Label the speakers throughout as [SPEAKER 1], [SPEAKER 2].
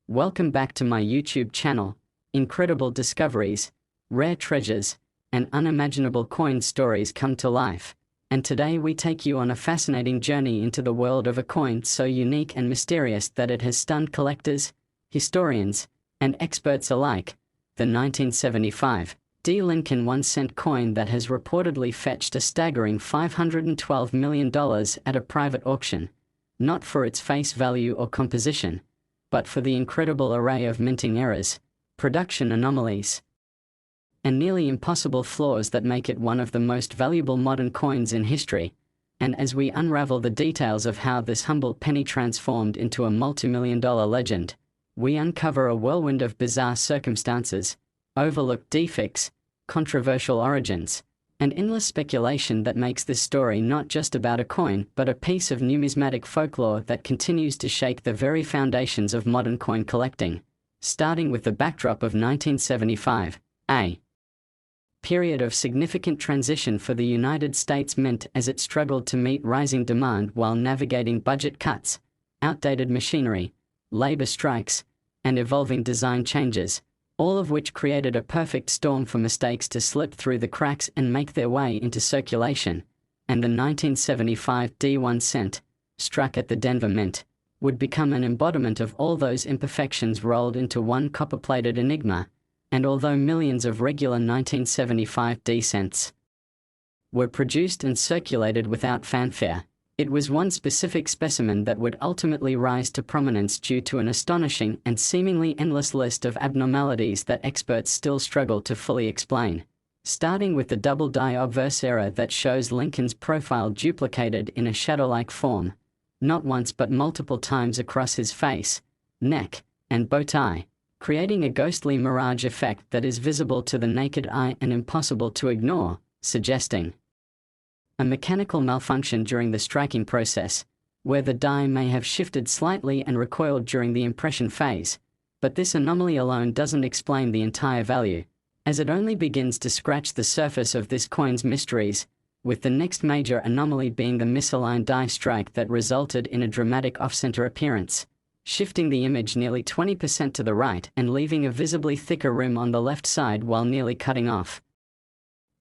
[SPEAKER 1] Welcome back to my YouTube channel. Incredible discoveries, rare treasures, and unimaginable coin stories come to life. And today we take you on a fascinating journey into the world of a coin so unique and mysterious that it has stunned collectors, historians, and experts alike. The 1975 D. Lincoln 1-cent coin that has reportedly fetched a staggering $512 million at a private auction, not for its face value or composition, but for the incredible array of minting errors, production anomalies, and nearly impossible flaws that make it one of the most valuable modern coins in history. And as we unravel the details of how this humble penny transformed into a multi-million-dollar legend, we uncover a whirlwind of bizarre circumstances, overlooked defects, controversial origins, and endless speculation that makes this story not just about a coin but a piece of numismatic folklore that continues to shake the very foundations of modern coin collecting. Starting with the backdrop of 1975, a period of significant transition for the United States Mint as it struggled to meet rising demand while navigating budget cuts, outdated machinery, labor strikes, and evolving design changes, all of which created a perfect storm for mistakes to slip through the cracks and make their way into circulation. And the 1975 D1 cent, struck at the Denver Mint, would become an embodiment of all those imperfections rolled into one copper-plated enigma. And although millions of regular 1975 D cents were produced and circulated without fanfare, it was one specific specimen that would ultimately rise to prominence due to an astonishing and seemingly endless list of abnormalities that experts still struggle to fully explain. Starting with the double die obverse error that shows Lincoln's profile duplicated in a shadow-like form, not once but multiple times across his face, neck, and bow tie, creating a ghostly mirage effect that is visible to the naked eye and impossible to ignore, suggesting a mechanical malfunction during the striking process, where the die may have shifted slightly and recoiled during the impression phase. But this anomaly alone doesn't explain the entire value, as it only begins to scratch the surface of this coin's mysteries, with the next major anomaly being the misaligned die strike that resulted in a dramatic off-center appearance, shifting the image nearly 20% to the right and leaving a visibly thicker rim on the left side while nearly cutting off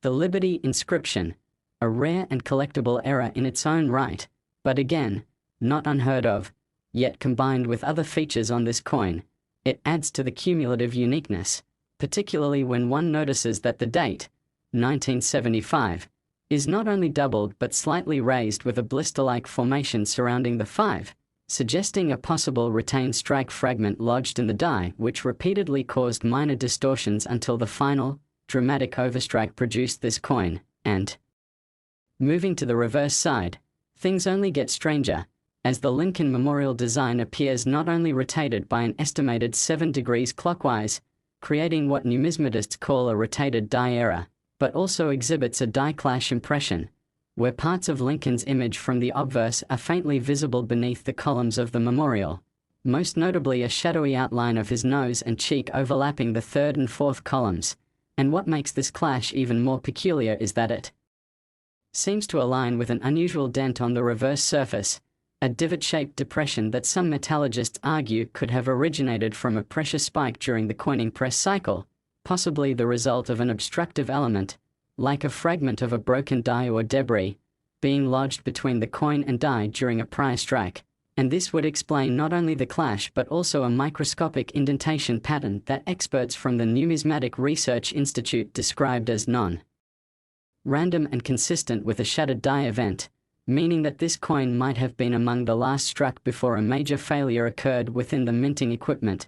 [SPEAKER 1] the Liberty inscription. A rare and collectible error in its own right, but again, not unheard of. Yet combined with other features on this coin, it adds to the cumulative uniqueness, particularly when one notices that the date, 1975, is not only doubled but slightly raised with a blister-like formation surrounding the 5, suggesting a possible retained strike fragment lodged in the die which repeatedly caused minor distortions until the final, dramatic overstrike produced this coin. And moving to the reverse side, things only get stranger, as the Lincoln Memorial design appears not only rotated by an estimated 7 degrees clockwise, creating what numismatists call a rotated die error, but also exhibits a die clash impression, where parts of Lincoln's image from the obverse are faintly visible beneath the columns of the memorial, most notably a shadowy outline of his nose and cheek overlapping the third and fourth columns. And what makes this clash even more peculiar is that it seems to align with an unusual dent on the reverse surface, a divot-shaped depression that some metallurgists argue could have originated from a pressure spike during the coining press cycle, possibly the result of an obstructive element, like a fragment of a broken die or debris, being lodged between the coin and die during a prior strike. And this would explain not only the clash but also a microscopic indentation pattern that experts from the Numismatic Research Institute described as non-random and consistent with a shattered die event, meaning that this coin might have been among the last struck before a major failure occurred within the minting equipment.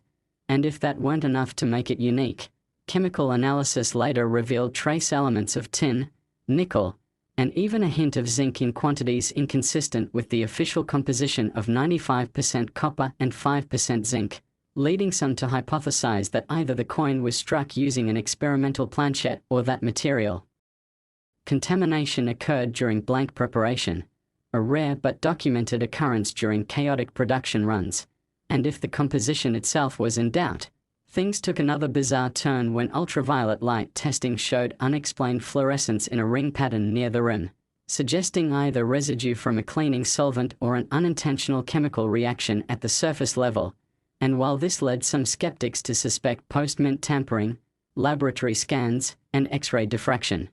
[SPEAKER 1] And if that weren't enough to make it unique, chemical analysis later revealed trace elements of tin, nickel, and even a hint of zinc in quantities inconsistent with the official composition of 95% copper and 5% zinc, leading some to hypothesize that either the coin was struck using an experimental planchet or that material contamination occurred during blank preparation, a rare but documented occurrence during chaotic production runs. And if the composition itself was in doubt, things took another bizarre turn when ultraviolet light testing showed unexplained fluorescence in a ring pattern near the rim, suggesting either residue from a cleaning solvent or an unintentional chemical reaction at the surface level. and while this led some skeptics to suspect post-mint tampering, laboratory scans, and X-ray diffraction,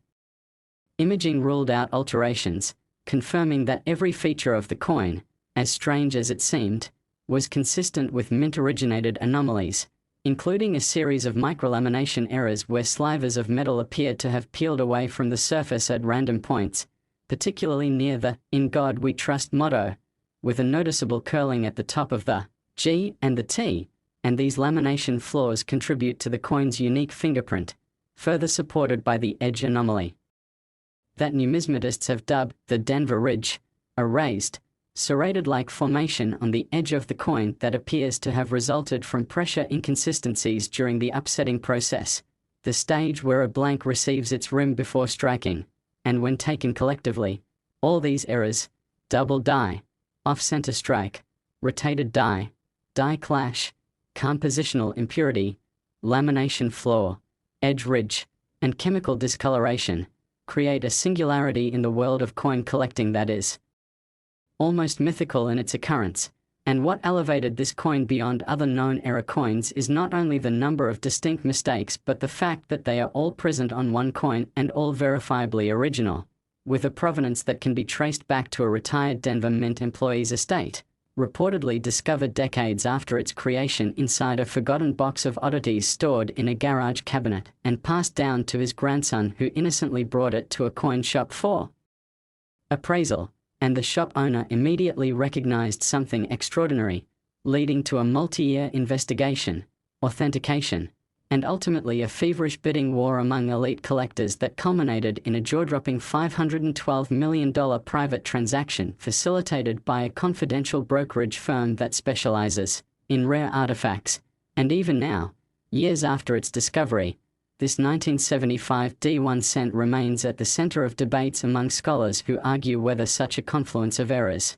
[SPEAKER 1] imaging ruled out alterations, confirming that every feature of the coin, as strange as it seemed, was consistent with mint-originated anomalies, including a series of microlamination errors where slivers of metal appeared to have peeled away from the surface at random points, particularly near the "In God We Trust" motto, with a noticeable curling at the top of the G and the T, and these lamination flaws contribute to the coin's unique fingerprint, further supported by the edge anomaly that numismatists have dubbed the Denver Ridge, a raised, serrated-like formation on the edge of the coin that appears to have resulted from pressure inconsistencies during the upsetting process, the stage where a blank receives its rim before striking, and when taken collectively, all these errors, double die, off-center strike, rotated die clash, compositional impurity, lamination flaw, edge ridge, and chemical discoloration, create a singularity in the world of coin collecting that is almost mythical in its occurrence. And what elevated this coin beyond other known era coins is not only the number of distinct mistakes but the fact that they are all present on one coin and all verifiably original, with a provenance that can be traced back to a retired Denver Mint employee's estate, reportedly discovered decades after its creation inside a forgotten box of oddities stored in a garage cabinet and passed down to his grandson, who innocently brought it to a coin shop for appraisal, and the shop owner immediately recognized something extraordinary, leading to a multi-year investigation, authentication, and ultimately a feverish bidding war among elite collectors that culminated in a jaw-dropping $512 million private transaction facilitated by a confidential brokerage firm that specializes in rare artifacts. And even now, years after its discovery, this 1975 D1 cent remains at the center of debates among scholars who argue whether such a confluence of errors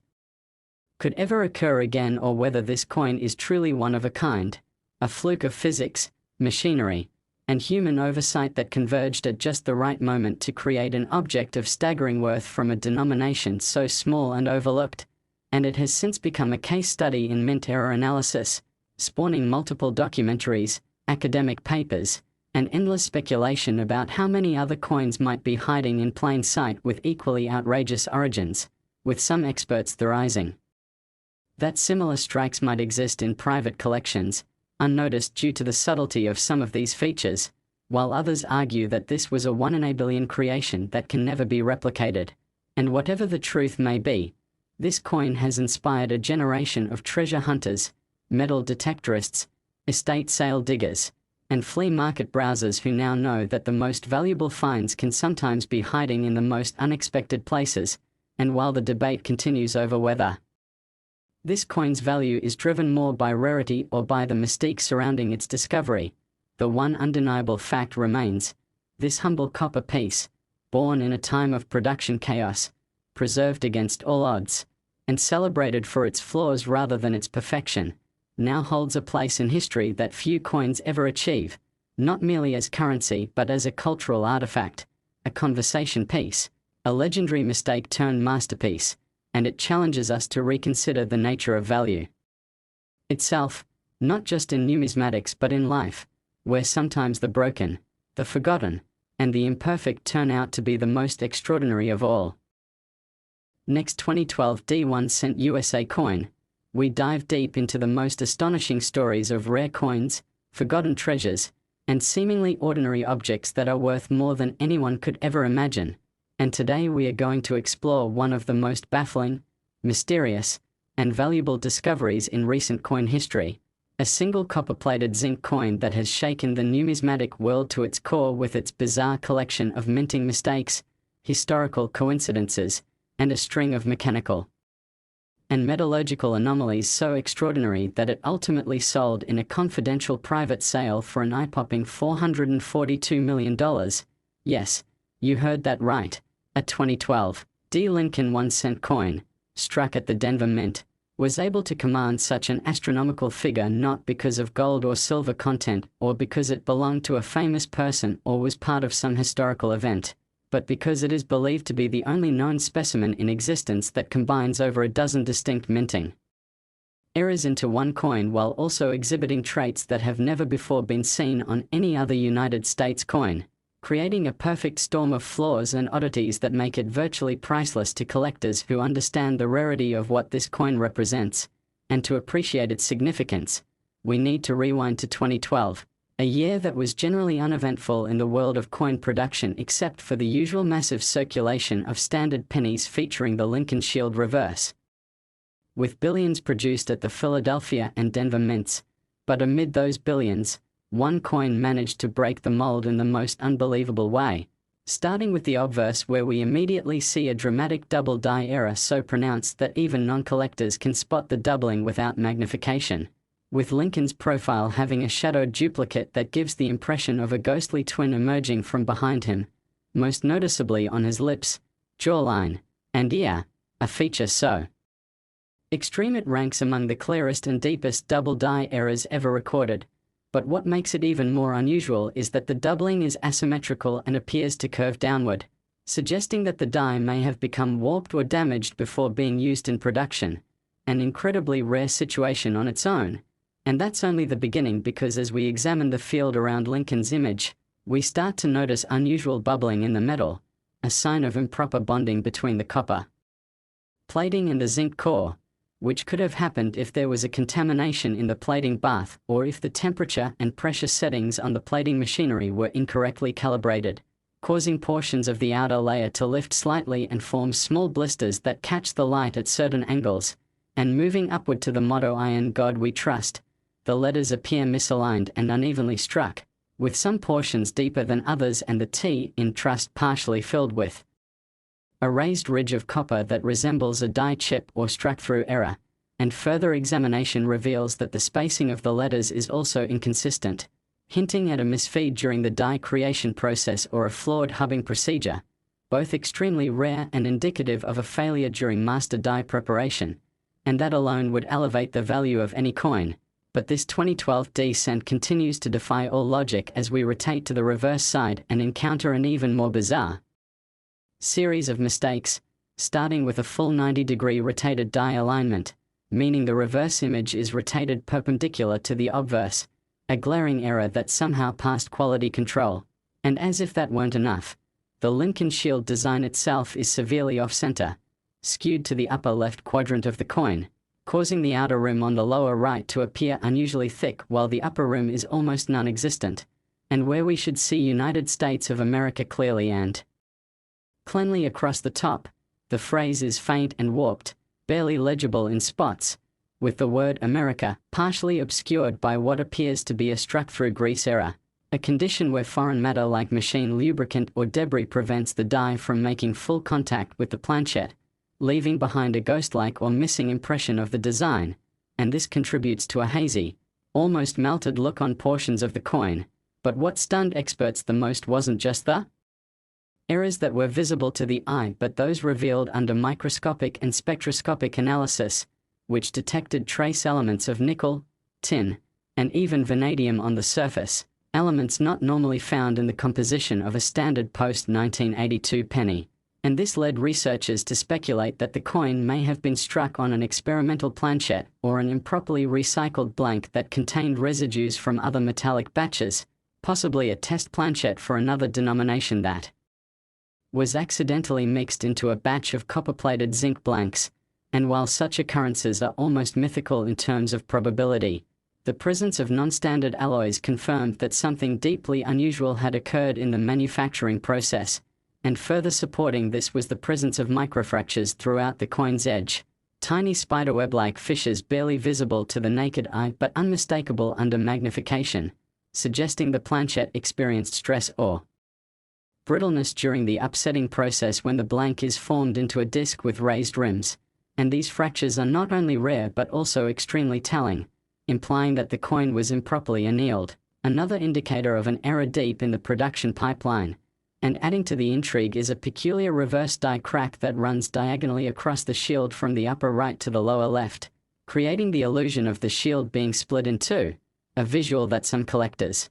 [SPEAKER 1] could ever occur again, or whether this coin is truly one of a kind, a fluke of physics, machinery, and human oversight that converged at just the right moment to create an object of staggering worth from a denomination so small and overlooked. And it has since become a case study in mint error analysis, spawning multiple documentaries, academic papers, and endless speculation about how many other coins might be hiding in plain sight with equally outrageous origins, with some experts theorizing that similar strikes might exist in private collections, unnoticed due to the subtlety of some of these features, while others argue that this was a 1 in a billion creation that can never be replicated. And whatever the truth may be, this coin has inspired a generation of treasure hunters, metal detectorists, estate sale diggers, and flea market browsers who now know that the most valuable finds can sometimes be hiding in the most unexpected places. And while the debate continues over whether this coin's value is driven more by rarity or by the mystique surrounding its discovery, the one undeniable fact remains: this humble copper piece, born in a time of production chaos, preserved against all odds, and celebrated for its flaws rather than its perfection, now holds a place in history that few coins ever achieve, not merely as currency but as a cultural artifact, a conversation piece, a legendary mistake turned masterpiece. And it challenges us to reconsider the nature of value itself, not just in numismatics but in life, where sometimes the broken, the forgotten, and the imperfect turn out to be the most extraordinary of all. Next, 2012 D1 cent USA coin, we dive deep into the most astonishing stories of rare coins, forgotten treasures, and seemingly ordinary objects that are worth more than anyone could ever imagine. And today we are going to explore one of the most baffling, mysterious, and valuable discoveries in recent coin history, a single copper-plated zinc coin that has shaken the numismatic world to its core with its bizarre collection of minting mistakes, historical coincidences, and a string of mechanical and metallurgical anomalies so extraordinary that it ultimately sold in a confidential private sale for an eye-popping $442 million. Yes, you heard that right. A 2012 D. Lincoln 1 cent coin, struck at the Denver Mint, was able to command such an astronomical figure not because of gold or silver content or because it belonged to a famous person or was part of some historical event, but because it is believed to be the only known specimen in existence that combines over a dozen distinct minting errors into one coin while also exhibiting traits that have never before been seen on any other United States coin, creating a perfect storm of flaws and oddities that make it virtually priceless to collectors who understand the rarity of what this coin represents. And to appreciate its significance, we need to rewind to 2012, a year that was generally uneventful in the world of coin production except for the usual massive circulation of standard pennies featuring the Lincoln Shield reverse. With billions produced at the Philadelphia and Denver mints, but amid those billions, one coin managed to break the mold in the most unbelievable way, starting with the obverse where we immediately see a dramatic double die error so pronounced that even non-collectors can spot the doubling without magnification, with Lincoln's profile having a shadowed duplicate that gives the impression of a ghostly twin emerging from behind him, most noticeably on his lips, jawline, and ear, a feature so extreme it ranks among the clearest and deepest double die errors ever recorded. But what makes it even more unusual is that the doubling is asymmetrical and appears to curve downward, suggesting that the die may have become warped or damaged before being used in production, an incredibly rare situation on its own. And that's only the beginning, because as we examine the field around Lincoln's image, we start to notice unusual bubbling in the metal, a sign of improper bonding between the copper plating and the zinc core, which could have happened if there was a contamination in the plating bath or if the temperature and pressure settings on the plating machinery were incorrectly calibrated, causing portions of the outer layer to lift slightly and form small blisters that catch the light at certain angles, and moving upward to the motto "In God We Trust," the letters appear misaligned and unevenly struck, with some portions deeper than others and the T in trust partially filled with a raised ridge of copper that resembles a die chip or struck-through error, and further examination reveals that the spacing of the letters is also inconsistent, hinting at a misfeed during the die creation process or a flawed hubbing procedure, both extremely rare and indicative of a failure during master die preparation, and that alone would elevate the value of any coin. But this 2012 descent continues to defy all logic as we rotate to the reverse side and encounter an even more bizarre series of mistakes, starting with a full 90-degree rotated die alignment, meaning the reverse image is rotated perpendicular to the obverse, a glaring error that somehow passed quality control. And as if that weren't enough, the Lincoln Shield design itself is severely off-center, skewed to the upper left quadrant of the coin, causing the outer rim on the lower right to appear unusually thick while the upper rim is almost non-existent, and where we should see United States of America clearly and cleanly across the top, the phrase is faint and warped, barely legible in spots, with the word America partially obscured by what appears to be a struck-through grease error, a condition where foreign matter like machine lubricant or debris prevents the die from making full contact with the planchette, leaving behind a ghost-like or missing impression of the design, and this contributes to a hazy, almost melted look on portions of the coin. But what stunned experts the most wasn't just the errors that were visible to the eye, but those revealed under microscopic and spectroscopic analysis, which detected trace elements of nickel, tin, and even vanadium on the surface, elements not normally found in the composition of a standard post-1982 penny. And this led researchers to speculate that the coin may have been struck on an experimental planchette or an improperly recycled blank that contained residues from other metallic batches, possibly a test planchette for another denomination that was accidentally mixed into a batch of copper-plated zinc blanks. And while such occurrences are almost mythical in terms of probability, the presence of non-standard alloys confirmed that something deeply unusual had occurred in the manufacturing process, and further supporting this was the presence of microfractures throughout the coin's edge, tiny spiderweb-like fissures barely visible to the naked eye but unmistakable under magnification, suggesting the planchette experienced stress or brittleness during the upsetting process when the blank is formed into a disc with raised rims. And these fractures are not only rare but also extremely telling, implying that the coin was improperly annealed, another indicator of an error deep in the production pipeline. And adding to the intrigue is a peculiar reverse die crack that runs diagonally across the shield from the upper right to the lower left, creating the illusion of the shield being split in two, a visual that some collectors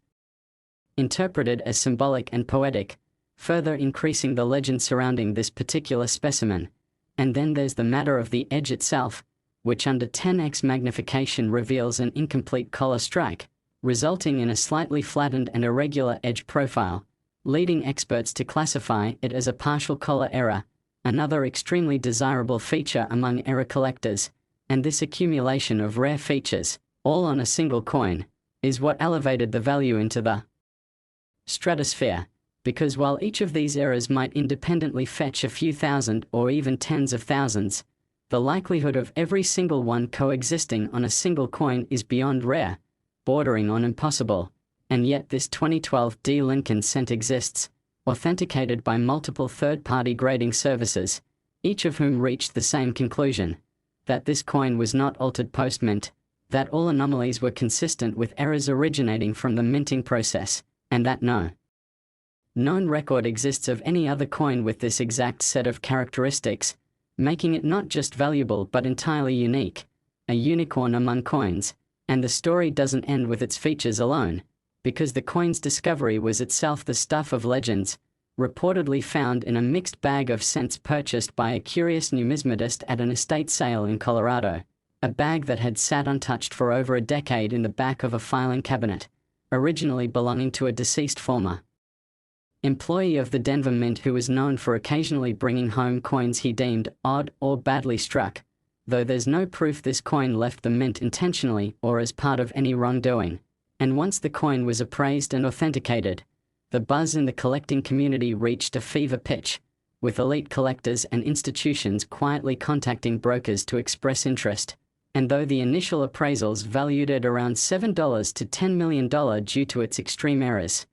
[SPEAKER 1] interpreted as symbolic and poetic, further increasing the legend surrounding this particular specimen. And then there's the matter of the edge itself, which under 10x magnification reveals an incomplete collar strike, resulting in a slightly flattened and irregular edge profile, leading experts to classify it as a partial collar error, another extremely desirable feature among error collectors. And this accumulation of rare features, all on a single coin, is what elevated the value into the stratosphere, because while each of these errors might independently fetch a few thousand or even tens of thousands, the likelihood of every single one coexisting on a single coin is beyond rare, bordering on impossible. And yet this 2012 D. Lincoln cent exists, authenticated by multiple third-party grading services, each of whom reached the same conclusion: that this coin was not altered post-mint, that all anomalies were consistent with errors originating from the minting process, and that no known record exists of any other coin with this exact set of characteristics, making it not just valuable but entirely unique, a unicorn among coins. And the story doesn't end with its features alone, because the coin's discovery was itself the stuff of legends, reportedly found in a mixed bag of cents purchased by a curious numismatist at an estate sale in Colorado, a bag that had sat untouched for over a decade in the back of a filing cabinet, originally belonging to a deceased former employee of the Denver Mint who was known for occasionally bringing home coins he deemed odd or badly struck, though there's no proof this coin left the mint intentionally or as part of any wrongdoing. And once the coin was appraised and authenticated, the buzz in the collecting community reached a fever pitch, with elite collectors and institutions quietly contacting brokers to express interest. And though the initial appraisals valued it around $7 to $10 million due to its extreme errors,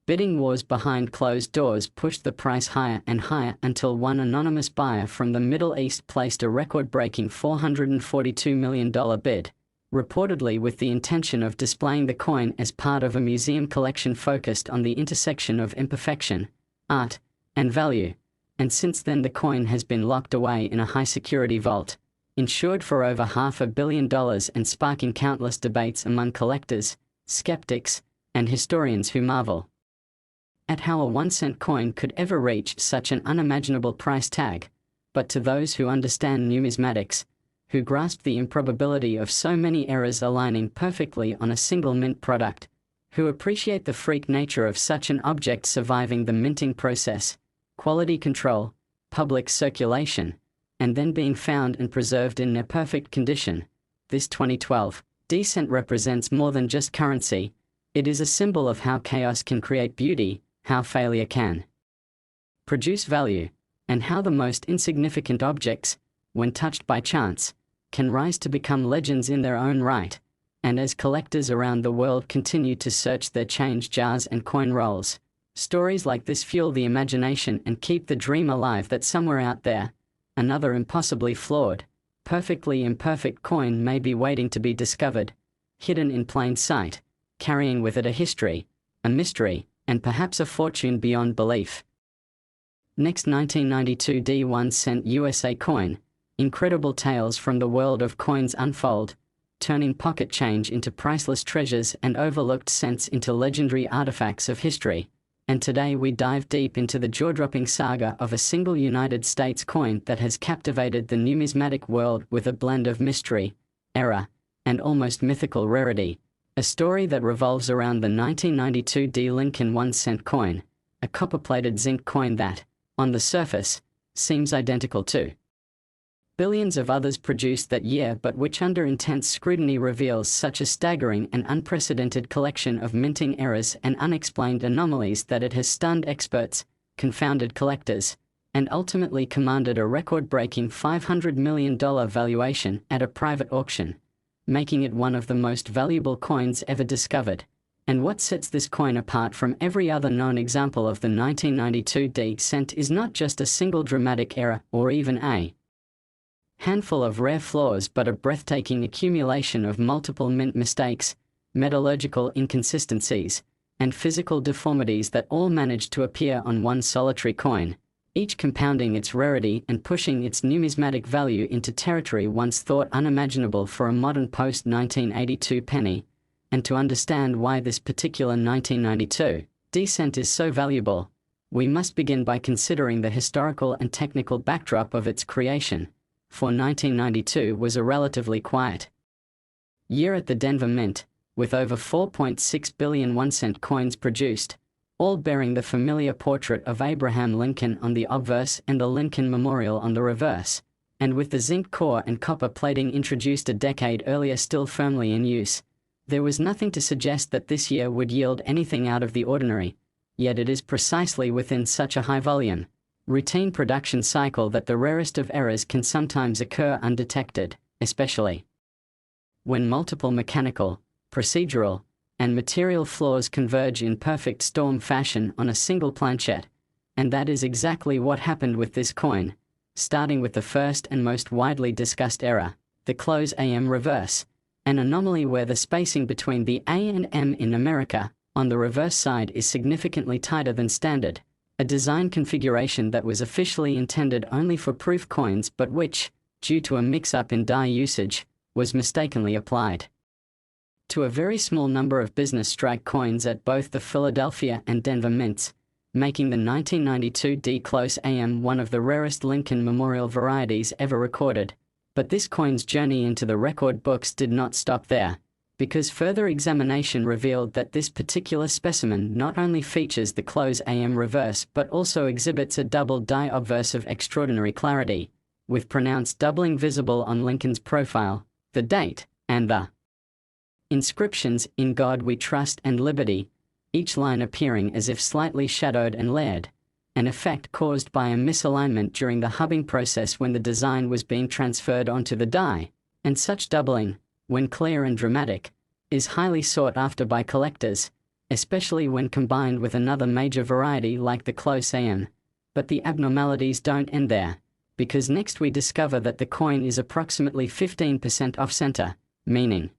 [SPEAKER 1] bidding wars behind closed doors pushed the price higher and higher until one anonymous buyer from the Middle East placed a record-breaking $442 million bid, reportedly with the intention of displaying the coin as part of a museum collection focused on the intersection of imperfection, art, and value. And since then the coin has been locked away in a high-security vault, insured for over $500 million and sparking countless debates among collectors, skeptics, and historians who marvel at how a 1-cent coin could ever reach such an unimaginable price tag. But to those who understand numismatics, who grasp the improbability of so many errors aligning perfectly on a single mint product, who appreciate the freak nature of such an object surviving the minting process, quality control, public circulation, and then being found and preserved in near perfect condition, this 2012 D-cent represents more than just currency. It is a symbol of how chaos can create beauty, how failure can produce value, and how the most insignificant objects, when touched by chance, can rise to become legends in their own right. And as collectors around the world continue to search their change jars and coin rolls, stories like this fuel the imagination and keep the dream alive that somewhere out there, another impossibly flawed, perfectly imperfect coin may be waiting to be discovered, hidden in plain sight, carrying with it a history, a mystery, and perhaps a fortune beyond belief. Next, 1992 D 1-cent USA coin. Incredible tales from the world of coins unfold, turning pocket change into priceless treasures and overlooked cents into legendary artifacts of history. And today we dive deep into the jaw-dropping saga of a single United States coin that has captivated the numismatic world with a blend of mystery, error, and almost mythical rarity. A story that revolves around the 1992 D. Lincoln 1-cent coin, a copper-plated zinc coin that, on the surface, seems identical to billions of others produced that year, but which under intense scrutiny reveals such a staggering and unprecedented collection of minting errors and unexplained anomalies that it has stunned experts, confounded collectors, and ultimately commanded a record-breaking $500 million valuation at a private auction, making it one of the most valuable coins ever discovered. And what sets this coin apart from every other known example of the 1992 D cent is not just a single dramatic error or even a handful of rare flaws, but a breathtaking accumulation of multiple mint mistakes, metallurgical inconsistencies, and physical deformities that all managed to appear on one solitary coin, each compounding its rarity and pushing its numismatic value into territory once thought unimaginable for a modern post-1982 penny. And to understand why this particular 1992 D cent is so valuable, we must begin by considering the historical and technical backdrop of its creation. for 1992 was a relatively quiet year at the Denver Mint, with over 4.6 billion 1-cent coins produced, all bearing the familiar portrait of Abraham Lincoln on the obverse and the Lincoln Memorial on the reverse, and with the zinc core and copper plating introduced a decade earlier still firmly in use. There was nothing to suggest that this year would yield anything out of the ordinary, yet it is precisely within such a high-volume, routine production cycle that the rarest of errors can sometimes occur undetected, especially when multiple mechanical, procedural, and material flaws converge in perfect storm fashion on a single planchette, and that is exactly what happened with this coin, starting with the first and most widely discussed error, the close AM reverse, an anomaly where the spacing between the A and M in America, on the reverse side, is significantly tighter than standard, a design configuration that was officially intended only for proof coins but which, due to a mix-up in die usage, was mistakenly applied to a very small number of business strike coins at both the Philadelphia and Denver mints, making the 1992 D close AM one of the rarest Lincoln Memorial varieties ever recorded. But this coin's journey into the record books did not stop there, because further examination revealed that this particular specimen not only features the close AM reverse but also exhibits a double die obverse of extraordinary clarity, with pronounced doubling visible on Lincoln's profile, the date, and the inscriptions, "In God We Trust" and "Liberty," each line appearing as if slightly shadowed and layered, an effect caused by a misalignment during the hubbing process when the design was being transferred onto the die, and such doubling, when clear and dramatic, is highly sought after by collectors, especially when combined with another major variety like the close AM. But the abnormalities don't end there, because next we discover that the coin is approximately 15% off-center, meaning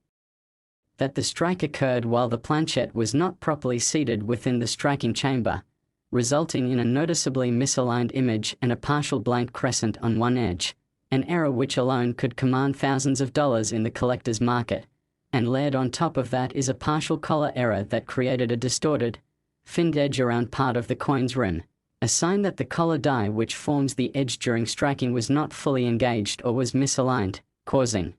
[SPEAKER 1] that the strike occurred while the planchette was not properly seated within the striking chamber, resulting in a noticeably misaligned image and a partial blank crescent on one edge, an error which alone could command thousands of dollars in the collector's market. And layered on top of that is a partial collar error that created a distorted, finned edge around part of the coin's rim, a sign that the collar die which forms the edge during striking was not fully engaged or was misaligned, causing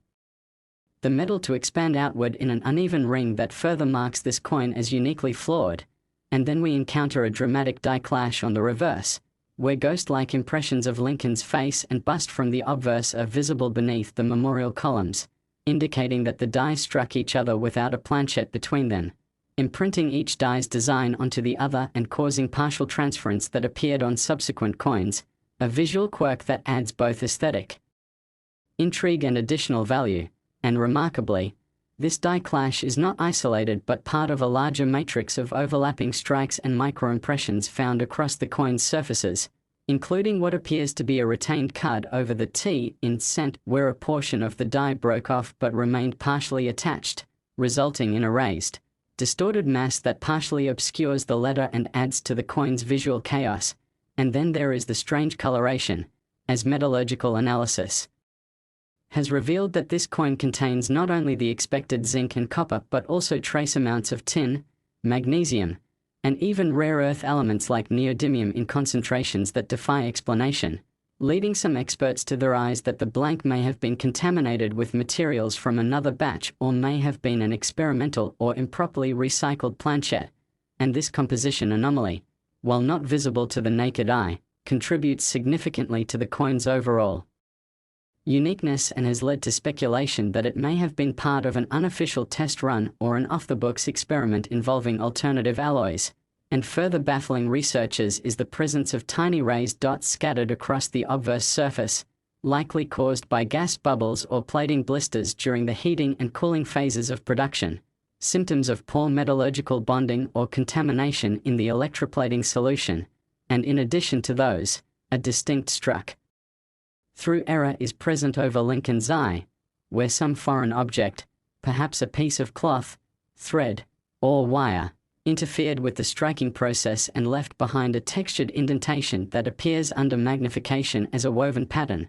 [SPEAKER 1] the metal to expand outward in an uneven ring that further marks this coin as uniquely flawed. And then we encounter a dramatic die clash on the reverse, where ghost-like impressions of Lincoln's face and bust from the obverse are visible beneath the memorial columns, indicating that the dies struck each other without a planchette between them, imprinting each die's design onto the other and causing partial transference that appeared on subsequent coins, a visual quirk that adds both aesthetic intrigue and additional value. And remarkably, this die clash is not isolated but part of a larger matrix of overlapping strikes and microimpressions found across the coin's surfaces, including what appears to be a retained card over the T in cent where a portion of the die broke off but remained partially attached, resulting in a raised, distorted mass that partially obscures the letter and adds to the coin's visual chaos. And then there is the strange coloration, as metallurgical analysis has revealed that this coin contains not only the expected zinc and copper but also trace amounts of tin, magnesium, and even rare earth elements like neodymium in concentrations that defy explanation, leading some experts to theorize that the blank may have been contaminated with materials from another batch or may have been an experimental or improperly recycled planchette. And this composition anomaly, while not visible to the naked eye, contributes significantly to the coin's overall uniqueness and has led to speculation that it may have been part of an unofficial test run or an off-the-books experiment involving alternative alloys. And further baffling researchers is the presence of tiny raised dots scattered across the obverse surface, likely caused by gas bubbles or plating blisters during the heating and cooling phases of production, symptoms of poor metallurgical bonding or contamination in the electroplating solution, and in addition to those, a distinct struck through error is present over Lincoln's eye, where some foreign object, perhaps a piece of cloth, thread, or wire, interfered with the striking process and left behind a textured indentation that appears under magnification as a woven pattern,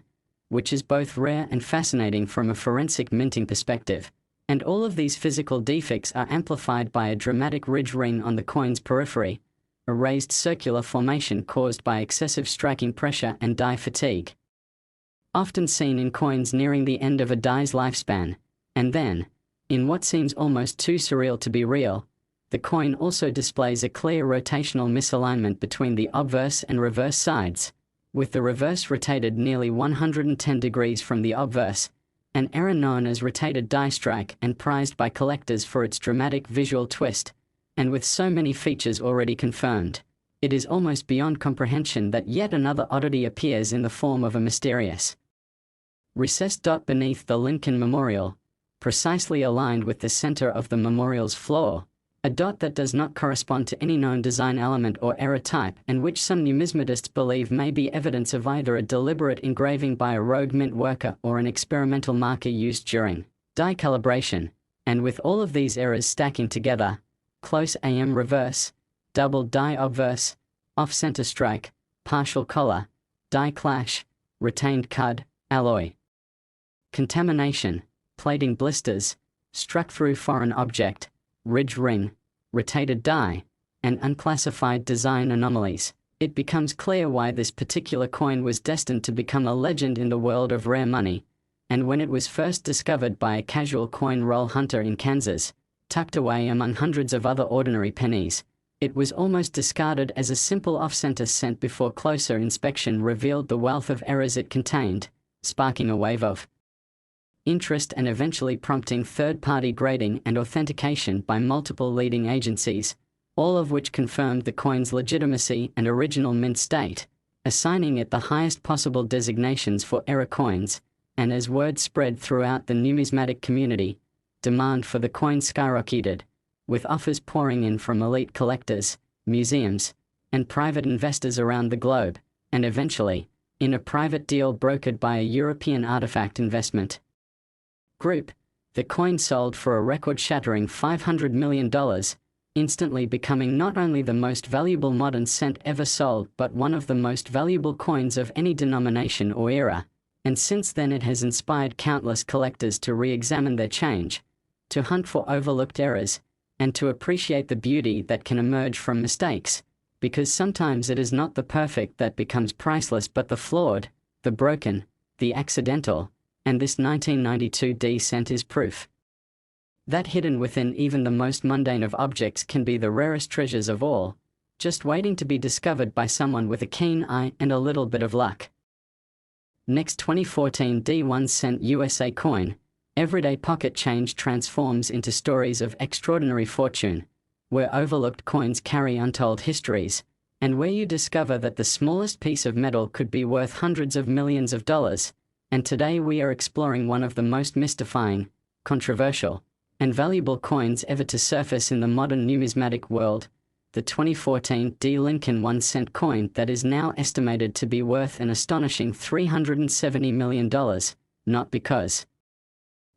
[SPEAKER 1] which is both rare and fascinating from a forensic minting perspective. And all of these physical defects are amplified by a dramatic ridge ring on the coin's periphery, a raised circular formation caused by excessive striking pressure and die fatigue. often seen in coins nearing the end of a die's lifespan, and then, in what seems almost too surreal to be real, the coin also displays a clear rotational misalignment between the obverse and reverse sides, with the reverse rotated nearly 110 degrees from the obverse, an error known as rotated die strike and prized by collectors for its dramatic visual twist, and with so many features already confirmed, it is almost beyond comprehension that yet another oddity appears in the form of a mysterious recessed dot beneath the Lincoln Memorial, precisely aligned with the center of the memorial's floor, a dot that does not correspond to any known design element or error type, and which some numismatists believe may be evidence of either a deliberate engraving by a rogue mint worker or an experimental marker used during die calibration. And with all of these errors stacking together, close AM reverse, double die obverse, off-center strike, partial collar, die clash, retained cud, alloy contamination, plating blisters, struck through foreign object, ridge ring, rotated die, and unclassified design anomalies, it becomes clear why this particular coin was destined to become a legend in the world of rare money. And when it was first discovered by a casual coin roll hunter in Kansas, tucked away among hundreds of other ordinary pennies, it was almost discarded as a simple off-center cent before closer inspection revealed the wealth of errors it contained, sparking a wave of interest and eventually prompting third-party grading and authentication by multiple leading agencies, all of which confirmed the coin's legitimacy and original mint state, assigning it the highest possible designations for error coins. And as word spread throughout the numismatic community, demand for the coin skyrocketed, with offers pouring in from elite collectors, museums, and private investors around the globe, and eventually, in a private deal brokered by a European artifact investment group, the coin sold for a record-shattering $500 million, instantly becoming not only the most valuable modern cent ever sold but one of the most valuable coins of any denomination or era. And since then it has inspired countless collectors to re-examine their change, to hunt for overlooked errors, and to appreciate the beauty that can emerge from mistakes, because sometimes it is not the perfect that becomes priceless but the flawed, the broken, the accidental, and this 1992 D cent is proof that hidden within even the most mundane of objects can be the rarest treasures of all, just waiting to be discovered by someone with a keen eye and a little bit of luck. Next 2014 D1 cent USA coin, everyday pocket change transforms into stories of extraordinary fortune, where overlooked coins carry untold histories, and where you discover that the smallest piece of metal could be worth hundreds of millions of dollars. And today we are exploring one of the most mystifying, controversial, and valuable coins ever to surface in the modern numismatic world, the 2014 D Lincoln 1 cent coin that is now estimated to be worth an astonishing $370 million, not because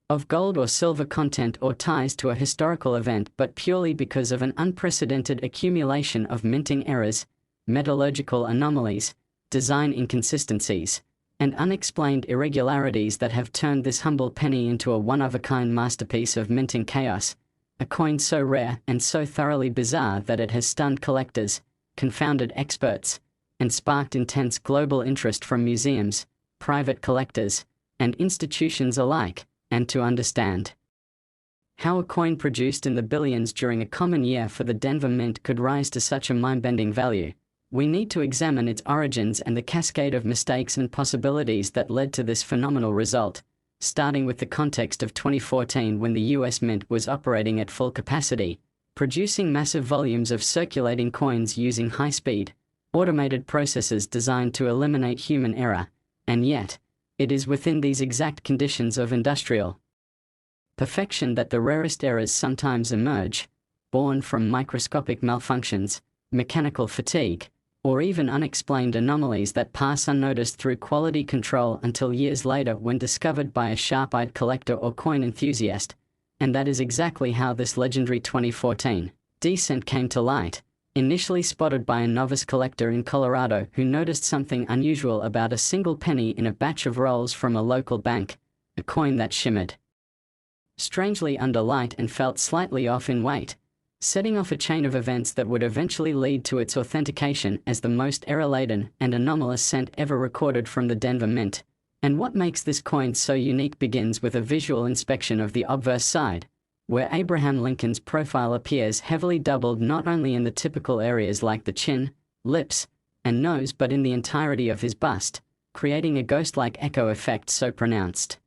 [SPEAKER 1] of gold or silver content or ties to a historical event but purely because of an unprecedented accumulation of minting errors, metallurgical anomalies, design inconsistencies, and unexplained irregularities that have turned this humble penny into a one-of-a-kind masterpiece of minting chaos, a coin so rare and so thoroughly bizarre that it has stunned collectors, confounded experts, and sparked intense global interest from museums, private collectors, and institutions alike. And to understand how a coin produced in the billions during a common year for the Denver Mint could rise to such a mind-bending value, we need to examine its origins and the cascade of mistakes and possibilities that led to this phenomenal result, starting with the context of 2014 when the US Mint was operating at full capacity, producing massive volumes of circulating coins using high-speed, automated processes designed to eliminate human error, and yet, it is within these exact conditions of industrial perfection that the rarest errors sometimes emerge, born from microscopic malfunctions, mechanical fatigue, or even unexplained anomalies that pass unnoticed through quality control until years later when discovered by a sharp-eyed collector or coin enthusiast. And that is exactly how this legendary 2014 D cent came to light, initially spotted by a novice collector in Colorado who noticed something unusual about a single penny in a batch of rolls from a local bank, a coin that shimmered strangely under light and felt slightly off in weight, setting off a chain of events that would eventually lead to its authentication as the most error-laden and anomalous cent ever recorded from the Denver Mint. And what makes this coin so unique begins with a visual inspection of the obverse side, where Abraham Lincoln's profile appears heavily doubled not only in the typical areas like the chin, lips, and nose but in the entirety of his bust, creating a ghost-like echo effect so pronounced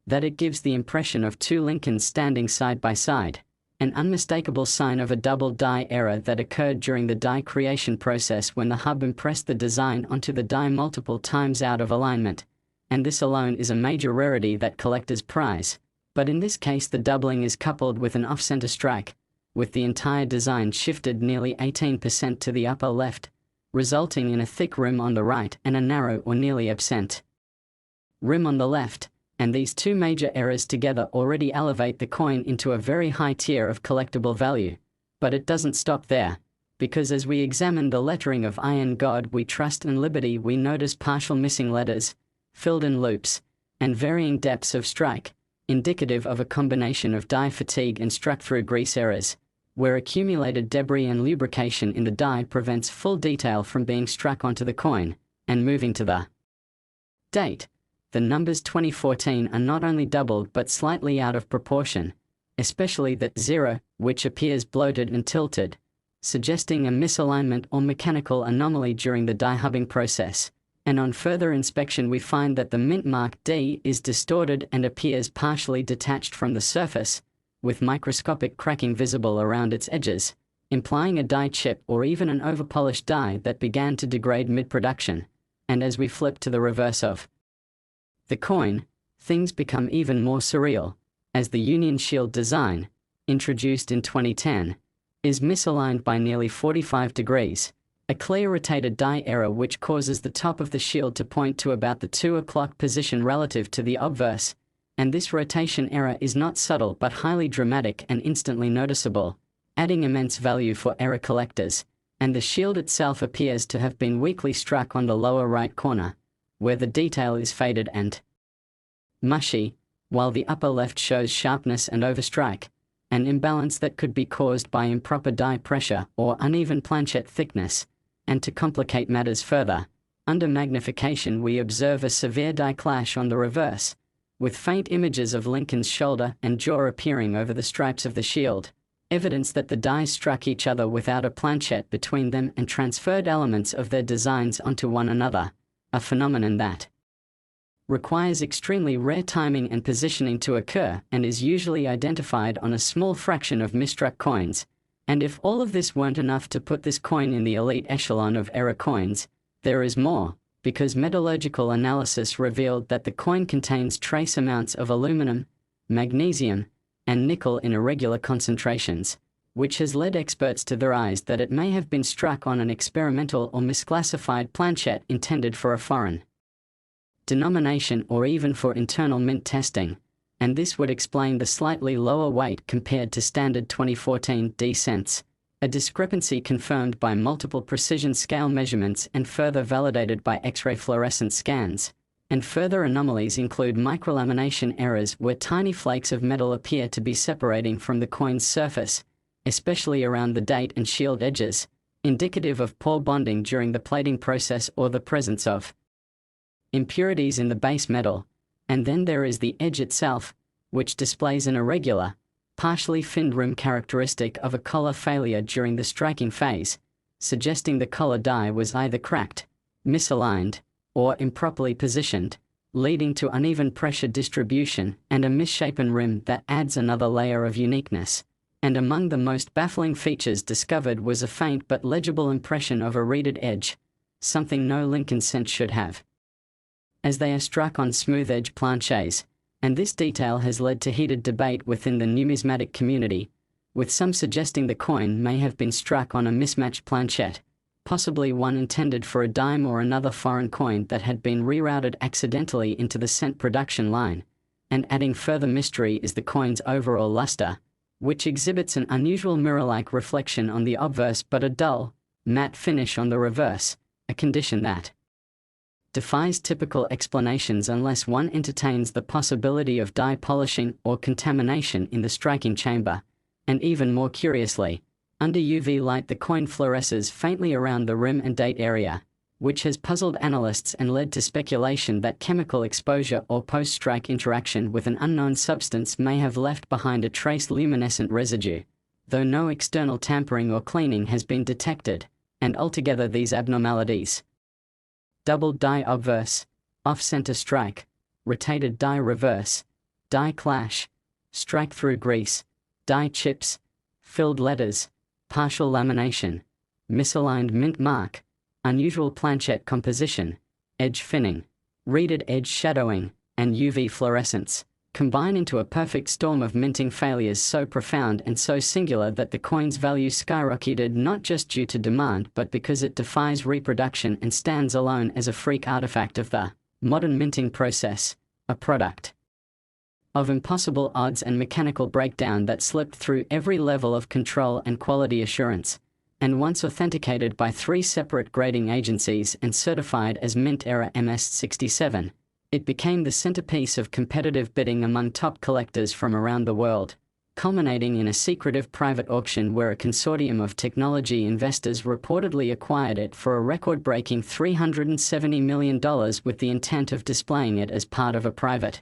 [SPEAKER 1] that it gives the impression of two Lincolns standing side by side, an unmistakable sign of a double die error that occurred during the die creation process when the hub impressed the design onto the die multiple times out of alignment, and this alone is a major rarity that collectors prize. But in this case the doubling is coupled with an off-center strike, with the entire design shifted nearly 18% to the upper left, resulting in a thick rim on the right and a narrow or nearly absent rim on the left, and these two major errors together already elevate the coin into a very high tier of collectible value. But it doesn't stop there, because as we examine the lettering of "I in God we trust and liberty" we notice partial missing letters, filled-in loops, and varying depths of strike, indicative of a combination of die fatigue and struck-through grease errors, where accumulated debris and lubrication in the die prevents full detail from being struck onto the coin. And moving to the date, the numbers 2014 are not only doubled but slightly out of proportion, especially the 0, which appears bloated and tilted, suggesting a misalignment or mechanical anomaly during the die hubbing process. And on further inspection we find that the mint mark D is distorted and appears partially detached from the surface, with microscopic cracking visible around its edges, implying a die chip or even an overpolished die that began to degrade mid-production. And as we flip to the reverse of the coin, things become even more surreal, as the Union Shield design, introduced in 2010, is misaligned by nearly 45 degrees, a clear rotated die error which causes the top of the shield to point to about the 2 o'clock position relative to the obverse, and this rotation error is not subtle but highly dramatic and instantly noticeable, adding immense value for error collectors. And the shield itself appears to have been weakly struck on the lower right corner, where the detail is faded and mushy, while the upper left shows sharpness and overstrike, an imbalance that could be caused by improper die pressure or uneven planchette thickness. And to complicate matters further, under magnification we observe a severe die clash on the reverse, with faint images of Lincoln's shoulder and jaw appearing over the stripes of the shield, evidence that the dies struck each other without a planchette between them and transferred elements of their designs onto one another, a phenomenon that requires extremely rare timing and positioning to occur and is usually identified on a small fraction of misstruck coins. And if all of this weren't enough to put this coin in the elite echelon of error coins, there is more, because metallurgical analysis revealed that the coin contains trace amounts of aluminum, magnesium, and nickel in irregular concentrations, which has led experts to theorize that it may have been struck on an experimental or misclassified planchette intended for a foreign denomination or even for internal mint testing, and this would explain the slightly lower weight compared to standard 2014 D cents, a discrepancy confirmed by multiple precision scale measurements and further validated by X-ray fluorescence scans. And further anomalies include microlamination errors where tiny flakes of metal appear to be separating from the coin's surface, especially around the date and shield edges, indicative of poor bonding during the plating process or the presence of impurities in the base metal. And then there is the edge itself, which displays an irregular, partially finned rim characteristic of a collar failure during the striking phase, suggesting the collar die was either cracked, misaligned, or improperly positioned, leading to uneven pressure distribution and a misshapen rim that adds another layer of uniqueness. And among the most baffling features discovered was a faint but legible impression of a reeded edge, something no Lincoln cent should have, as they are struck on smooth-edge planchets, and this detail has led to heated debate within the numismatic community, with some suggesting the coin may have been struck on a mismatched planchette, possibly one intended for a dime or another foreign coin that had been rerouted accidentally into the cent production line. And adding further mystery is the coin's overall luster, which exhibits an unusual mirror-like reflection on the obverse but a dull, matte finish on the reverse, a condition that defies typical explanations unless one entertains the possibility of die polishing or contamination in the striking chamber. And even more curiously, under UV light the coin fluoresces faintly around the rim and date area, which has puzzled analysts and led to speculation that chemical exposure or post-strike interaction with an unknown substance may have left behind a trace luminescent residue, though no external tampering or cleaning has been detected, and altogether these abnormalities: double die obverse, off-center strike, rotated die reverse, die clash, strike through grease, die chips, filled letters, partial lamination, misaligned mint mark, unusual planchette composition, edge finning, reeded edge shadowing, and UV fluorescence, combine into a perfect storm of minting failures so profound and so singular that the coin's value skyrocketed not just due to demand but because it defies reproduction and stands alone as a freak artifact of the modern minting process, a product of impossible odds and mechanical breakdown that slipped through every level of control and quality assurance, and once authenticated by 3 separate grading agencies and certified as Mint Era MS67, it became the centerpiece of competitive bidding among top collectors from around the world, culminating in a secretive private auction where a consortium of technology investors reportedly acquired it for a record-breaking $370 million with the intent of displaying it as part of a private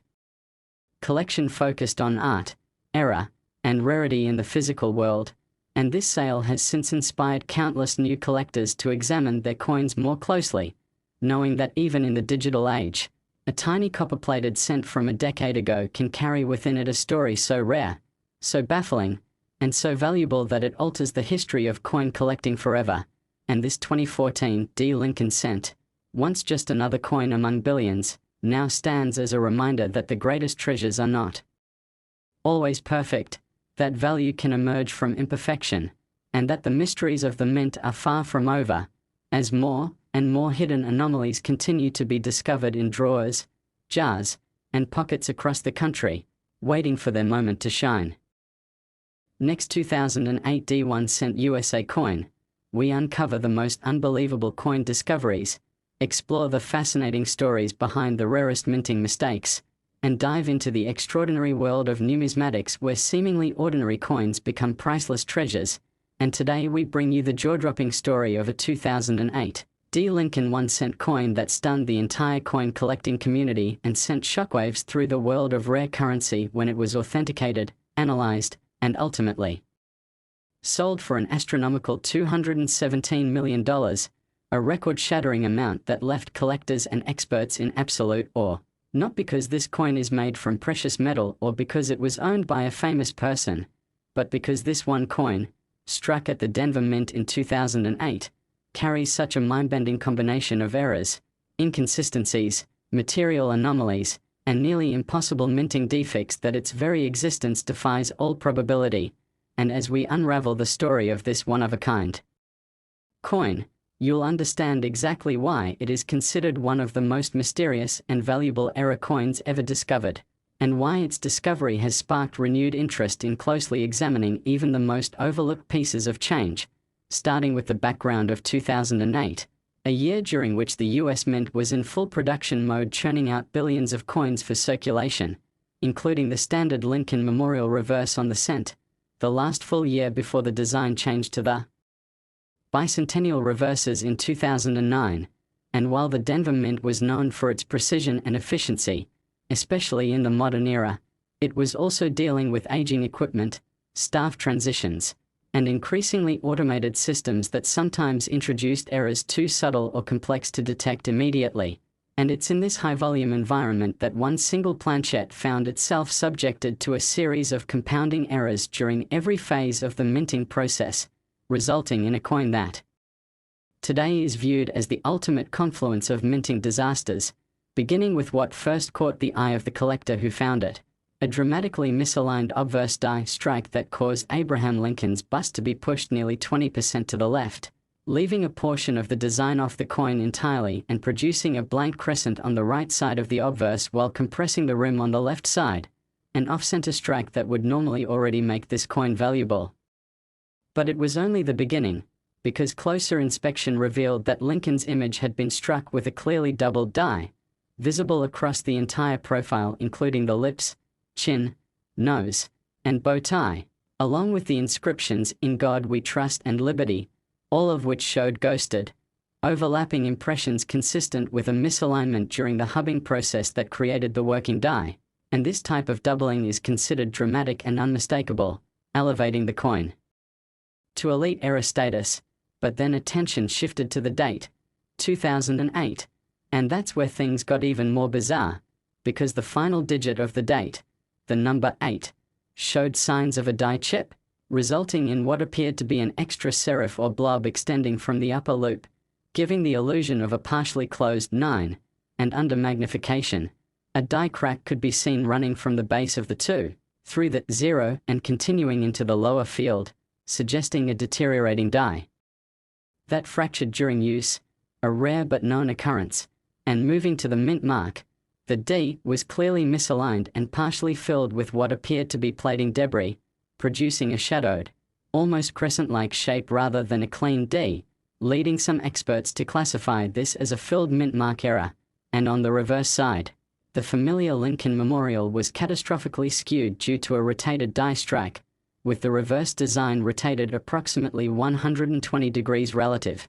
[SPEAKER 1] collection focused on art, era, and rarity in the physical world, and this sale has since inspired countless new collectors to examine their coins more closely, knowing that even in the digital age, a tiny copper-plated cent from a decade ago can carry within it a story so rare, so baffling, and so valuable that it alters the history of coin collecting forever. And this 2014 D. Lincoln cent, once just another coin among billions, now stands as a reminder that the greatest treasures are not always perfect, that value can emerge from imperfection, and that the mysteries of the mint are far from over, as more and more hidden anomalies continue to be discovered in drawers, jars, and pockets across the country, waiting for their moment to shine. Next 2008 D1 cent USA coin, we uncover the most unbelievable coin discoveries, explore the fascinating stories behind the rarest minting mistakes, and dive into the extraordinary world of numismatics where seemingly ordinary coins become priceless treasures. And today we bring you the jaw-dropping story of a 2008 D. Lincoln 1-cent coin that stunned the entire coin collecting community and sent shockwaves through the world of rare currency when it was authenticated, analyzed, and ultimately sold for an astronomical $217 million, a record-shattering amount that left collectors and experts in absolute awe. Not because this coin is made from precious metal or because it was owned by a famous person, but because this one coin, struck at the Denver Mint in 2008, carries such a mind-bending combination of errors, inconsistencies, material anomalies, and nearly impossible minting defects that its very existence defies all probability. And as we unravel the story of this one-of-a-kind coin, you'll understand exactly why it is considered one of the most mysterious and valuable error coins ever discovered, and why its discovery has sparked renewed interest in closely examining even the most overlooked pieces of change, starting with the background of 2008, a year during which the US Mint was in full production mode churning out billions of coins for circulation, including the standard Lincoln Memorial reverse on the cent, the last full year before the design changed to the bicentennial reverses in 2009, and while the Denver Mint was known for its precision and efficiency, especially in the modern era, it was also dealing with aging equipment, staff transitions, and increasingly automated systems that sometimes introduced errors too subtle or complex to detect immediately. And it's in this high-volume environment that one single planchette found itself subjected to a series of compounding errors during every phase of the minting process, resulting in a coin that today is viewed as the ultimate confluence of minting disasters, beginning with what first caught the eye of the collector who found it, a dramatically misaligned obverse die strike that caused Abraham Lincoln's bust to be pushed nearly 20% to the left, leaving a portion of the design off the coin entirely and producing a blank crescent on the right side of the obverse while compressing the rim on the left side, an off-center strike that would normally already make this coin valuable. But it was only the beginning, because closer inspection revealed that Lincoln's image had been struck with a clearly doubled die, visible across the entire profile including the lips, chin, nose, and bow tie, along with the inscriptions "In God We Trust" and "Liberty," all of which showed ghosted, overlapping impressions consistent with a misalignment during the hubbing process that created the working die, and this type of doubling is considered dramatic and unmistakable, elevating the coin to elite error status. But then attention shifted to the date, 2008, and that's where things got even more bizarre, because the final digit of the date, the number 8, showed signs of a die chip, resulting in what appeared to be an extra serif or blob extending from the upper loop, giving the illusion of a partially closed 9, and under magnification, a die crack could be seen running from the base of the 2, through the 0 and continuing into the lower field, suggesting a deteriorating die that fractured during use, a rare but known occurrence, and moving to the mint mark, the D was clearly misaligned and partially filled with what appeared to be plating debris, producing a shadowed, almost crescent-like shape rather than a clean D, leading some experts to classify this as a filled mint mark error. And on the reverse side, the familiar Lincoln Memorial was catastrophically skewed due to a rotated die strike, with the reverse design rotated approximately 120 degrees relative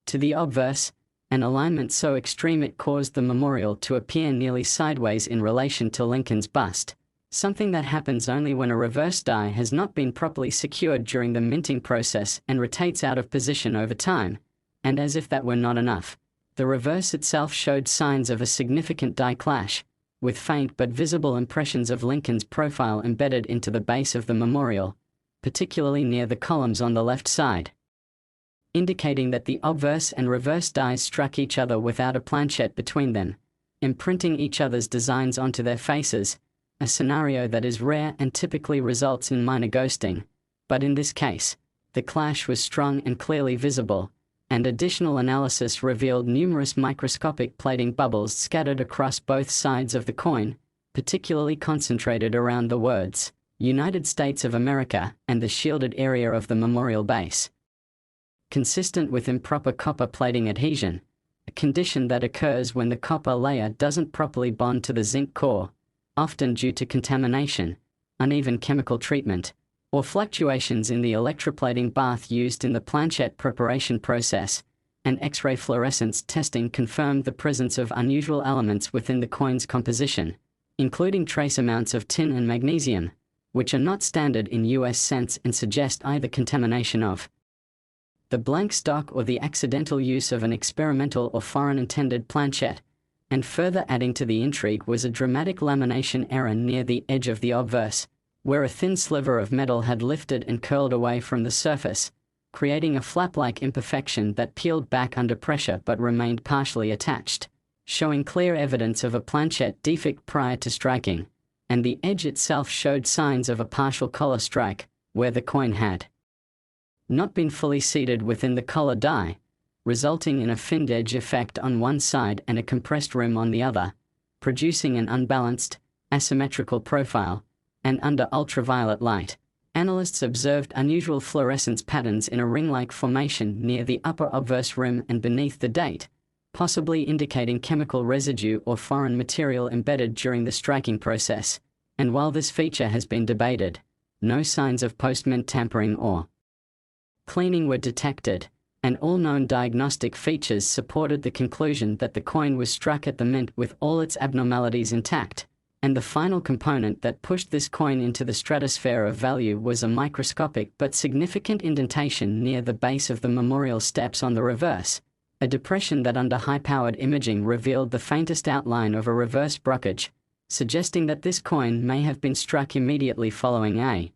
[SPEAKER 1] to the obverse, an alignment so extreme it caused the memorial to appear nearly sideways in relation to Lincoln's bust, something that happens only when a reverse die has not been properly secured during the minting process and rotates out of position over time. And as if that were not enough, the reverse itself showed signs of a significant die clash, with faint but visible impressions of Lincoln's profile embedded into the base of the memorial, particularly near the columns on the left side, indicating that the obverse and reverse dies struck each other without a planchette between them, imprinting each other's designs onto their faces, a scenario that is rare and typically results in minor ghosting, but in this case, the clash was strong and clearly visible, and additional analysis revealed numerous microscopic plating bubbles scattered across both sides of the coin, particularly concentrated around the words, United States of America, and the shielded area of the memorial base. Consistent with improper copper plating adhesion, a condition that occurs when the copper layer doesn't properly bond to the zinc core, often due to contamination, uneven chemical treatment, or fluctuations in the electroplating bath used in the planchette preparation process, and X-ray fluorescence testing confirmed the presence of unusual elements within the coin's composition, including trace amounts of tin and magnesium, which are not standard in US cents and suggest either contamination of the blank stock or the accidental use of an experimental or foreign-intended planchette. And further adding to the intrigue was a dramatic lamination error near the edge of the obverse, where a thin sliver of metal had lifted and curled away from the surface, creating a flap-like imperfection that peeled back under pressure but remained partially attached, showing clear evidence of a planchette defect prior to striking, and the edge itself showed signs of a partial collar strike, where the coin had not been fully seated within the collar die, resulting in a finned edge effect on one side and a compressed rim on the other, producing an unbalanced, asymmetrical profile. And under ultraviolet light, analysts observed unusual fluorescence patterns in a ring-like formation near the upper obverse rim and beneath the date, possibly indicating chemical residue or foreign material embedded during the striking process. And while this feature has been debated, no signs of post-mint tampering or cleaning were detected, and all known diagnostic features supported the conclusion that the coin was struck at the mint with all its abnormalities intact. And the final component that pushed this coin into the stratosphere of value was a microscopic but significant indentation near the base of the memorial steps on the reverse, a depression that under high-powered imaging revealed the faintest outline of a reverse brockage, suggesting that this coin may have been struck immediately following a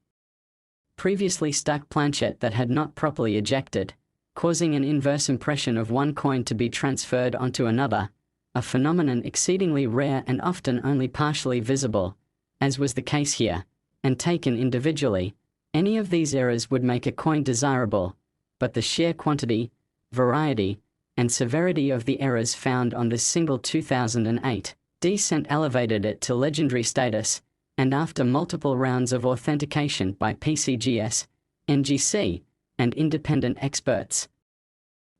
[SPEAKER 1] previously stuck planchette that had not properly ejected, causing an inverse impression of one coin to be transferred onto another, a phenomenon exceedingly rare and often only partially visible, as was the case here, and taken individually, any of these errors would make a coin desirable, but the sheer quantity, variety, and severity of the errors found on this single 2008 descent elevated it to legendary status, and after multiple rounds of authentication by PCGS, NGC, and independent experts,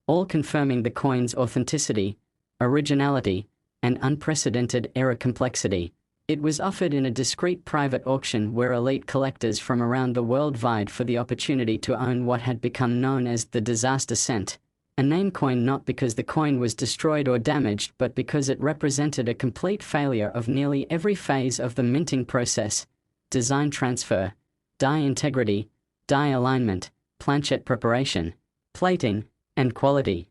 [SPEAKER 1] all confirming the coin's authenticity, originality, and unprecedented error complexity, it was offered in a discreet private auction where elite collectors from around the world vied for the opportunity to own what had become known as the disaster cent, A name coin not because the coin was destroyed or damaged but because it represented a complete failure of nearly every phase of the minting process: design transfer, die integrity, die alignment, planchet preparation, plating, and quality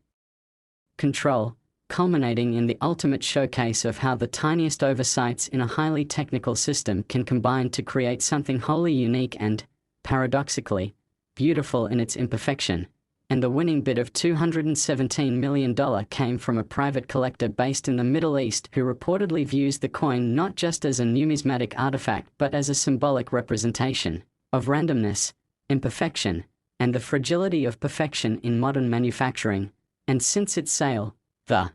[SPEAKER 1] control, culminating in the ultimate showcase of how the tiniest oversights in a highly technical system can combine to create something wholly unique and, paradoxically, beautiful in its imperfection. And the winning bid of $217 million came from a private collector based in the Middle East who reportedly views the coin not just as a numismatic artifact but as a symbolic representation of randomness, imperfection, and the fragility of perfection in modern manufacturing. And since its sale, the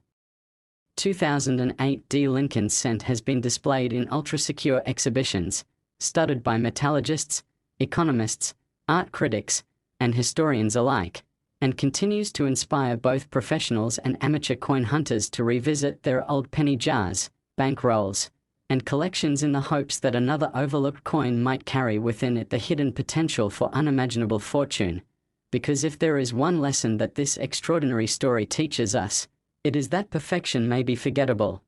[SPEAKER 1] 2008 D. Lincoln cent has been displayed in ultra-secure exhibitions, studied by metallurgists, economists, art critics, and historians alike, and continues to inspire both professionals and amateur coin hunters to revisit their old penny jars, bank rolls, and collections in the hopes that another overlooked coin might carry within it the hidden potential for unimaginable fortune. Because if there is one lesson that this extraordinary story teaches us, it is that perfection may be forgettable.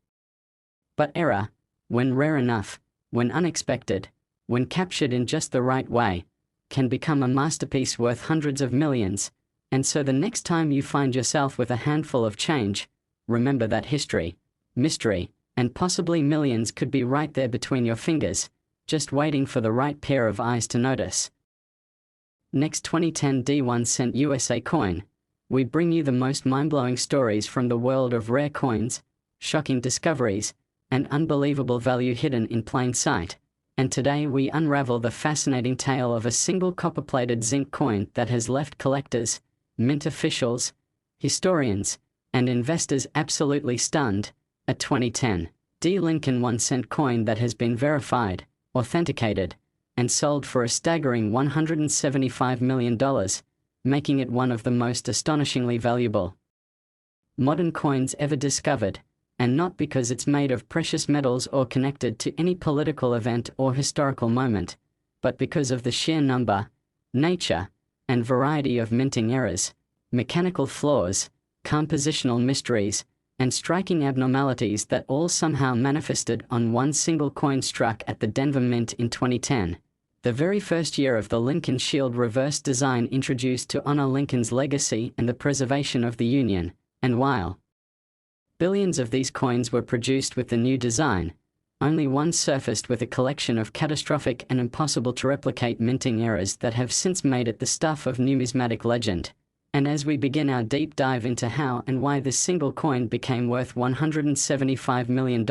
[SPEAKER 1] But error, when rare enough, when unexpected, when captured in just the right way, can become a masterpiece worth hundreds of millions. And so the next time you find yourself with a handful of change, remember that history, mystery, and possibly millions could be right there between your fingers, just waiting for the right pair of eyes to notice. Next 2010 D1 cent USA coin, we bring you the most mind-blowing stories from the world of rare coins, shocking discoveries, and unbelievable value hidden in plain sight. And today we unravel the fascinating tale of a single copper-plated zinc coin that has left collectors, mint officials, historians, and investors absolutely stunned. A 2010 D. Lincoln 1 cent coin that has been verified, authenticated, and sold for a staggering $175 million, making it one of the most astonishingly valuable modern coins ever discovered, and not because it's made of precious metals or connected to any political event or historical moment, but because of the sheer number, nature, and variety of minting errors, mechanical flaws, compositional mysteries, and striking abnormalities that all somehow manifested on one single coin struck at the Denver Mint in 2010, the very first year of the Lincoln Shield reverse design introduced to honor Lincoln's legacy and the preservation of the Union. And while billions of these coins were produced with the new design, only one surfaced with a collection of catastrophic and impossible to replicate minting errors that have since made it the stuff of numismatic legend. And as we begin our deep dive into how and why this single coin became worth $175 million,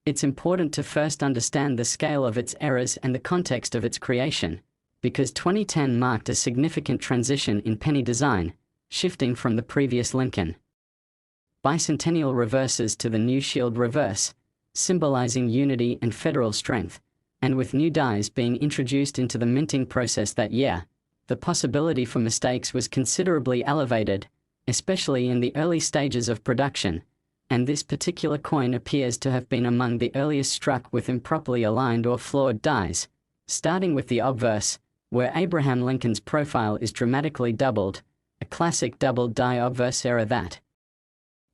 [SPEAKER 1] it's important to first understand the scale of its errors and the context of its creation, because 2010 marked a significant transition in penny design, shifting from the previous Lincoln bicentennial reverses to the new Shield reverse, symbolizing unity and federal strength, and with new dies being introduced into the minting process that year, the possibility for mistakes was considerably elevated, especially in the early stages of production, and this particular coin appears to have been among the earliest struck with improperly aligned or flawed dies, starting with the obverse, where Abraham Lincoln's profile is dramatically doubled, a classic doubled die obverse error that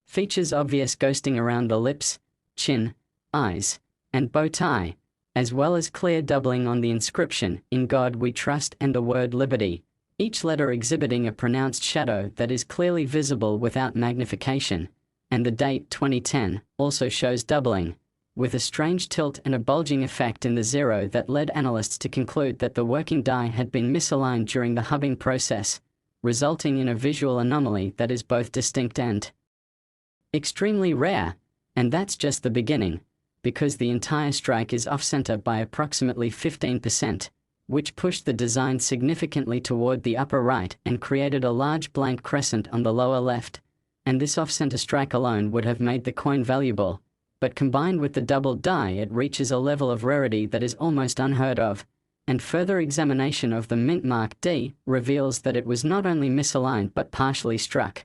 [SPEAKER 1] features obvious ghosting around the lips, chin, eyes, and bow tie, as well as clear doubling on the inscription, "In God We Trust," and the word "Liberty," each letter exhibiting a pronounced shadow that is clearly visible without magnification, and the date 2010 also shows doubling, with a strange tilt and a bulging effect in the zero that led analysts to conclude that the working die had been misaligned during the hubbing process, resulting in a visual anomaly that is both distinct and extremely rare. And that's just the beginning, because the entire strike is off-center by approximately 15%, which pushed the design significantly toward the upper right and created a large blank crescent on the lower left, and this off-center strike alone would have made the coin valuable, but combined with the doubled die it reaches a level of rarity that is almost unheard of, and further examination of the mint mark D reveals that it was not only misaligned but partially struck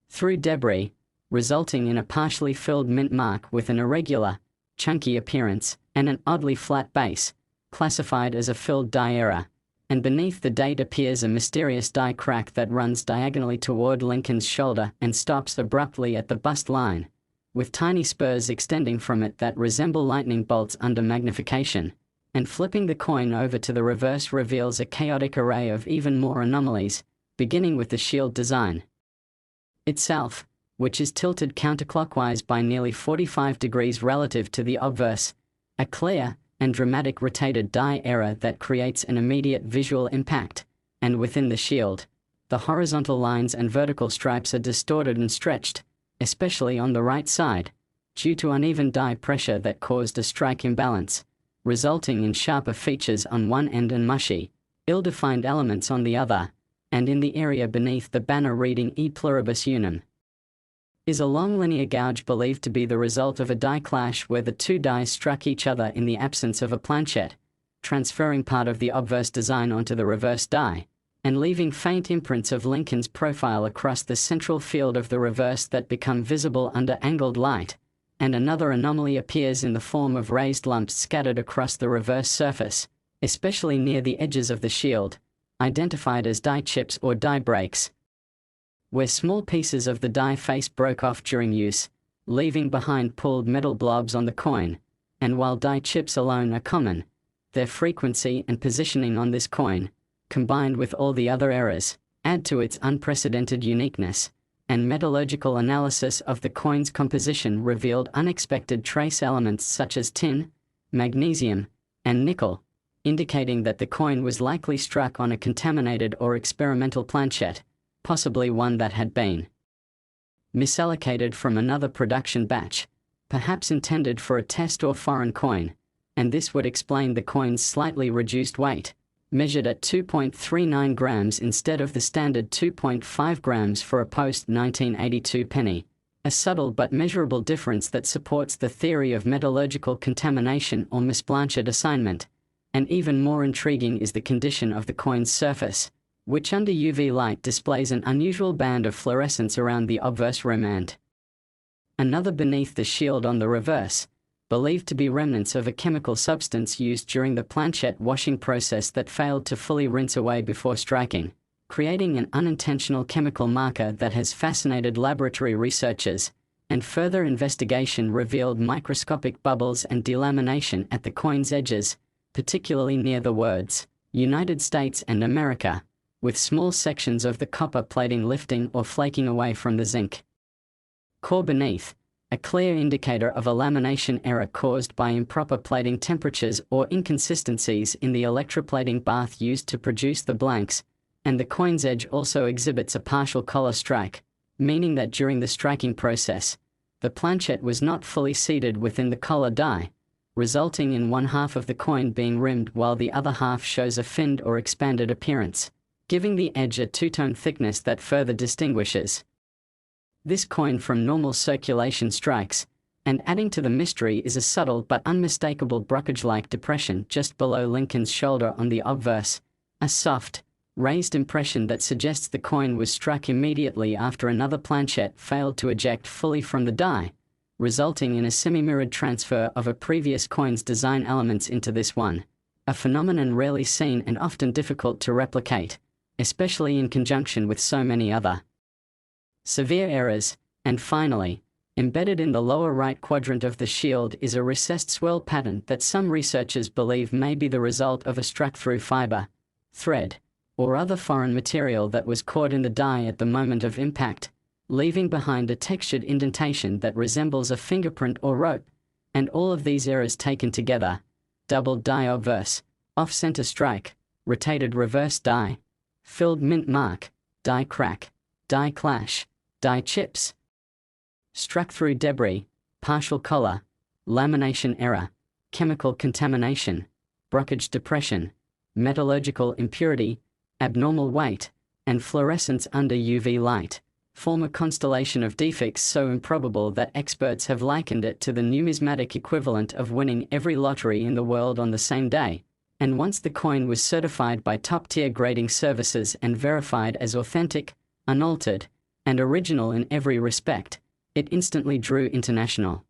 [SPEAKER 1] through debris, resulting in a partially filled mint mark with an irregular, chunky appearance, and an oddly flat base, classified as a filled die error. and beneath the date appears a mysterious die crack that runs diagonally toward Lincoln's shoulder and stops abruptly at the bust line, with tiny spurs extending from it that resemble lightning bolts under magnification, and flipping the coin over to the reverse reveals a chaotic array of even more anomalies, beginning with the shield design itself, which is tilted counterclockwise by nearly 45 degrees relative to the obverse, a clear and dramatic rotated die error that creates an immediate visual impact, and within the shield, the horizontal lines and vertical stripes are distorted and stretched, especially on the right side, due to uneven die pressure that caused a strike imbalance, resulting in sharper features on one end and mushy, ill-defined elements on the other, and in the area beneath the banner reading E pluribus unum is a long linear gouge believed to be the result of a die clash where the two dies struck each other in the absence of a planchette, transferring part of the obverse design onto the reverse die, and leaving faint imprints of Lincoln's profile across the central field of the reverse that become visible under angled light, and another anomaly appears in the form of raised lumps scattered across the reverse surface, especially near the edges of the shield, identified as die chips or die breaks, where small pieces of the die face broke off during use, leaving behind pulled metal blobs on the coin, and while die chips alone are common, their frequency and positioning on this coin, combined with all the other errors, add to its unprecedented uniqueness, and metallurgical analysis of the coin's composition revealed unexpected trace elements such as tin, magnesium, and nickel, indicating that the coin was likely struck on a contaminated or experimental planchette, possibly one that had been misallocated from another production batch, perhaps intended for a test or foreign coin, and this would explain the coin's slightly reduced weight, measured at 2.39 grams instead of the standard 2.5 grams for a post-1982 penny, a subtle but measurable difference that supports the theory of metallurgical contamination or misblanched assignment. And even more intriguing is the condition of the coin's surface, which under UV light displays an unusual band of fluorescence around the obverse rim and another beneath the shield on the reverse, believed to be remnants of a chemical substance used during the planchette washing process that failed to fully rinse away before striking, creating an unintentional chemical marker that has fascinated laboratory researchers, and further investigation revealed microscopic bubbles and delamination at the coin's edges, particularly near the words United States and America, with small sections of the copper plating lifting or flaking away from the zinc core beneath, a clear indicator of a lamination error caused by improper plating temperatures or inconsistencies in the electroplating bath used to produce the blanks, and the coin's edge also exhibits a partial collar strike, meaning that during the striking process, the planchette was not fully seated within the collar die, resulting in one half of the coin being rimmed while the other half shows a finned or expanded appearance, giving the edge a two-tone thickness that further distinguishes this coin from normal circulation strikes, and adding to the mystery is a subtle but unmistakable brokerage-like depression just below Lincoln's shoulder on the obverse, a soft, raised impression that suggests the coin was struck immediately after another planchette failed to eject fully from the die, resulting in a semi-mirrored transfer of a previous coin's design elements into this one, a phenomenon rarely seen and often difficult to replicate, especially in conjunction with so many other severe errors. And finally, embedded in the lower right quadrant of the shield is a recessed swirl pattern that some researchers believe may be the result of a struck-through fiber, thread, or other foreign material that was caught in the die at the moment of impact, leaving behind a textured indentation that resembles a fingerprint or rope. And all of these errors taken together, doubled die obverse, off-center strike, rotated reverse die, filled mint mark, die crack, die clash, die chips, struck through debris, partial collar, lamination error, chemical contamination, brokerage depression, metallurgical impurity, abnormal weight, and fluorescence under UV light, form a constellation of defects so improbable that experts have likened it to the numismatic equivalent of winning every lottery in the world on the same day. And once the coin was certified by top-tier grading services and verified as authentic, unaltered, and original in every respect, it instantly drew international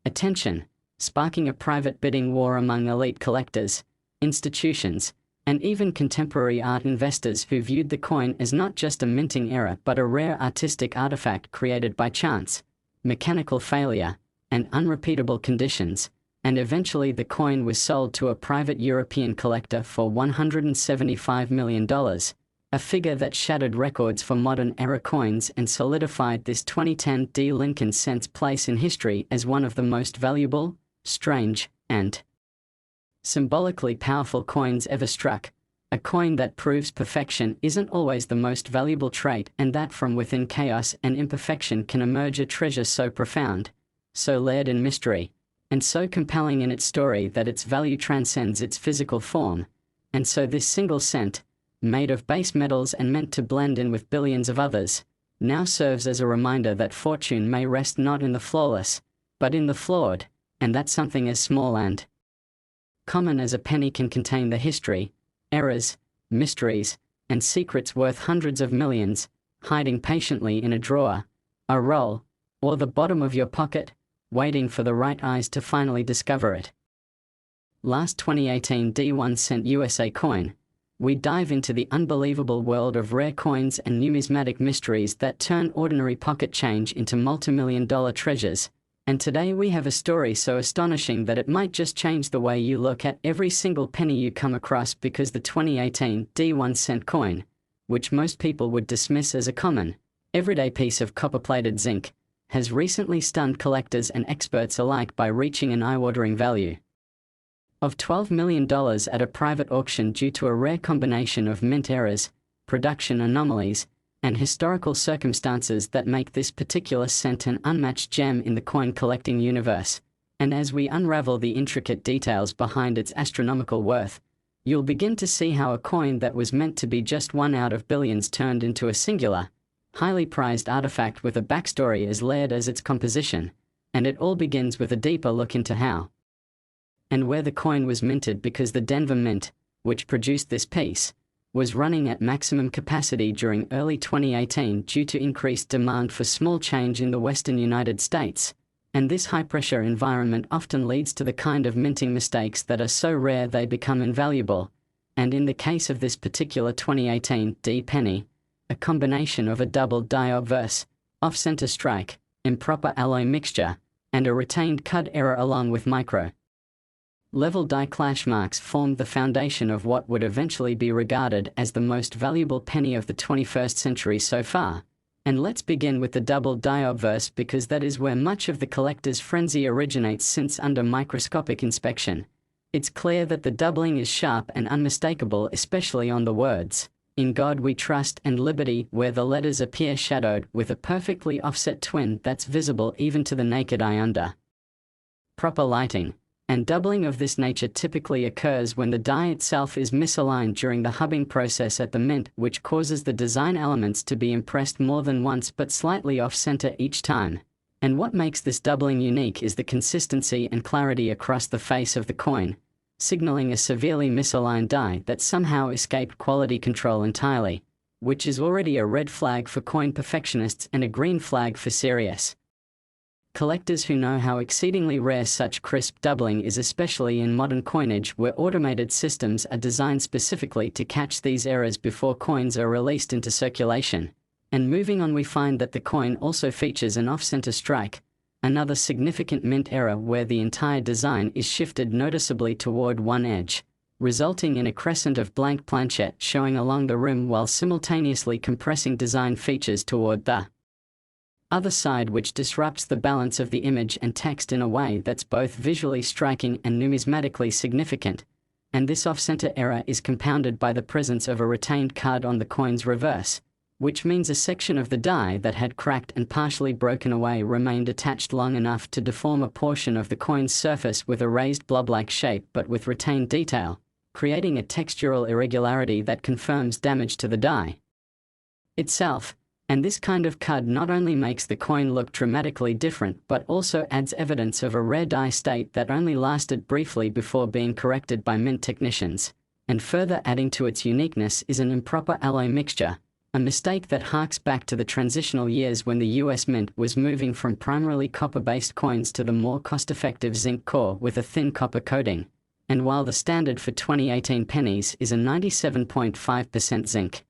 [SPEAKER 1] attention, sparking a private bidding war among elite collectors, institutions, and even contemporary art investors who viewed the coin as not just a minting error but a rare artistic artifact created by chance, mechanical failure, and unrepeatable conditions, and eventually the coin was sold to a private European collector for $175 million, a figure that shattered records for modern-era coins and solidified this 2010 D. Lincoln cent's place in history as one of the most valuable, strange, and symbolically powerful coins ever struck. A coin that proves perfection isn't always the most valuable trait, and that from within chaos and imperfection can emerge a treasure so profound, so layered in mystery, and so compelling in its story that its value transcends its physical form. And so this single cent, made of base metals and meant to blend in with billions of others, now serves as a reminder that fortune may rest not in the flawless, but in the flawed, and that something as small and common as a penny can contain the history, errors, mysteries, and secrets worth hundreds of millions, hiding patiently in a drawer, a roll, or the bottom of your pocket, waiting for the right eyes to finally discover it. Last 2018 D1 cent USA coin, we dive into the unbelievable world of rare coins and numismatic mysteries that turn ordinary pocket change into multi-million-dollar treasures. And today we have a story so astonishing that it might just change the way you look at every single penny you come across, because the 2018 D1 cent coin, which most people would dismiss as a common, everyday piece of copper-plated zinc, has recently stunned collectors and experts alike by reaching an eye-watering value of $12 million at a private auction due to a rare combination of mint errors, production anomalies, and historical circumstances that make this particular cent an unmatched gem in the coin collecting universe. And as we unravel the intricate details behind its astronomical worth, you'll begin to see how a coin that was meant to be just one out of billions turned into a singular, highly prized artifact with a backstory as layered as its composition. And it all begins with a deeper look into how and where the coin was minted, because the Denver Mint, which produced this piece, was running at maximum capacity during early 2018 due to increased demand for small change in the western United States. And this high-pressure environment often leads to the kind of minting mistakes that are so rare they become invaluable. And in the case of this particular 2018 D penny, a combination of a double die obverse, off-center strike, improper alloy mixture, and a retained cud error along with micro-level die clash marks formed the foundation of what would eventually be regarded as the most valuable penny of the 21st century so far. And let's begin with the double die obverse, because that is where much of the collector's frenzy originates, since under microscopic inspection, it's clear that the doubling is sharp and unmistakable, especially on the words, "In God We Trust" and "Liberty," where the letters appear shadowed with a perfectly offset twin that's visible even to the naked eye under proper lighting. And doubling of this nature typically occurs when the die itself is misaligned during the hubbing process at the mint, which causes the design elements to be impressed more than once but slightly off-center each time. And what makes this doubling unique is the consistency and clarity across the face of the coin, signaling a severely misaligned die that somehow escaped quality control entirely, which is already a red flag for coin perfectionists and a green flag for serious collectors who know how exceedingly rare such crisp doubling is, especially in modern coinage where automated systems are designed specifically to catch these errors before coins are released into circulation. And moving on, we find that the coin also features an off-center strike, another significant mint error where the entire design is shifted noticeably toward one edge, resulting in a crescent of blank planchette showing along the rim while simultaneously compressing design features toward the other side, which disrupts the balance of the image and text in a way that's both visually striking and numismatically significant. And this off-center error is compounded by the presence of a retained card on the coin's reverse, which means a section of the die that had cracked and partially broken away remained attached long enough to deform a portion of the coin's surface with a raised blob-like shape but with retained detail, creating a textural irregularity that confirms damage to the die itself. And this kind of cud not only makes the coin look dramatically different but also adds evidence of a rare die state that only lasted briefly before being corrected by mint technicians. And further adding to its uniqueness is an improper alloy mixture, a mistake that harks back to the transitional years when the US Mint was moving from primarily copper-based coins to the more cost-effective zinc core with a thin copper coating. and while the standard for 2018 pennies is a 97.5% zinc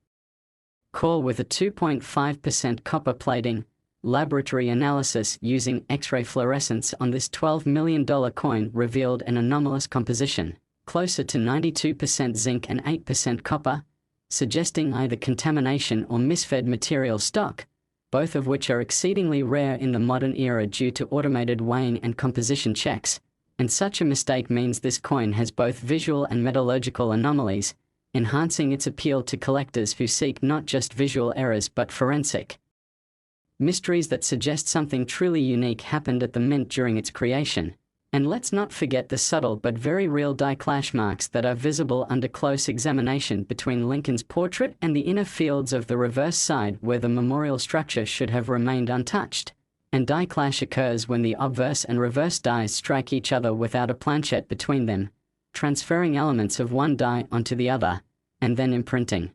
[SPEAKER 1] core with a 2.5% copper plating, laboratory analysis using X-ray fluorescence on this $12 million coin revealed an anomalous composition, closer to 92% zinc and 8% copper, suggesting either contamination or misfed material stock, both of which are exceedingly rare in the modern era due to automated weighing and composition checks, and such a mistake means this coin has both visual and metallurgical anomalies, enhancing its appeal to collectors who seek not just visual errors but forensic mysteries that suggest something truly unique happened at the mint during its creation. And let's not forget the subtle but very real die clash marks that are visible under close examination between Lincoln's portrait and the inner fields of the reverse side where the memorial structure should have remained untouched. And die clash occurs when the obverse and reverse dies strike each other without a planchette between them, transferring elements of one die onto the other, and then imprinting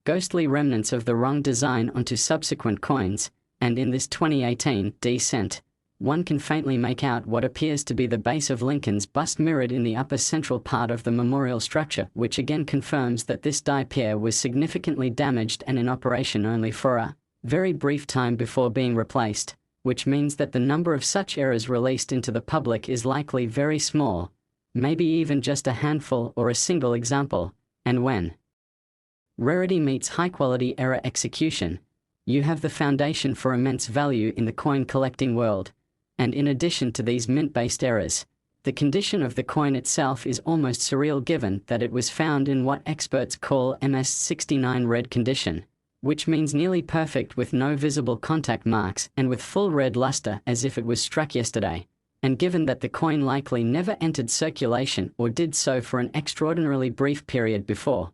[SPEAKER 1] ghostly remnants of the wrong design onto subsequent coins, and in this 2018 D-cent, one can faintly make out what appears to be the base of Lincoln's bust mirrored in the upper central part of the memorial structure, which again confirms that this die pair was significantly damaged and in operation only for a very brief time before being replaced, which means that the number of such errors released into the public is likely very small, maybe even just a handful or a single example, and when rarity meets high-quality error execution, you have the foundation for immense value in the coin collecting world. And in addition to these mint-based errors, the condition of the coin itself is almost surreal given that it was found in what experts call MS69 red condition, which means nearly perfect with no visible contact marks and with full red luster as if it was struck yesterday. And given that the coin likely never entered circulation or did so for an extraordinarily brief period before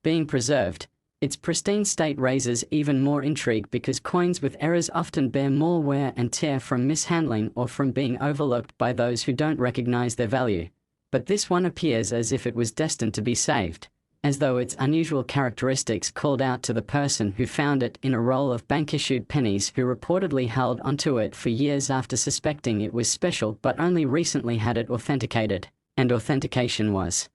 [SPEAKER 1] being preserved, its pristine state raises even more intrigue because coins with errors often bear more wear and tear from mishandling or from being overlooked by those who don't recognize their value. But this one appears as if it was destined to be saved, as though its unusual characteristics called out to the person who found it in a roll of bank-issued pennies who reportedly held onto it for years after suspecting it was special but only recently had it authenticated, and authentication was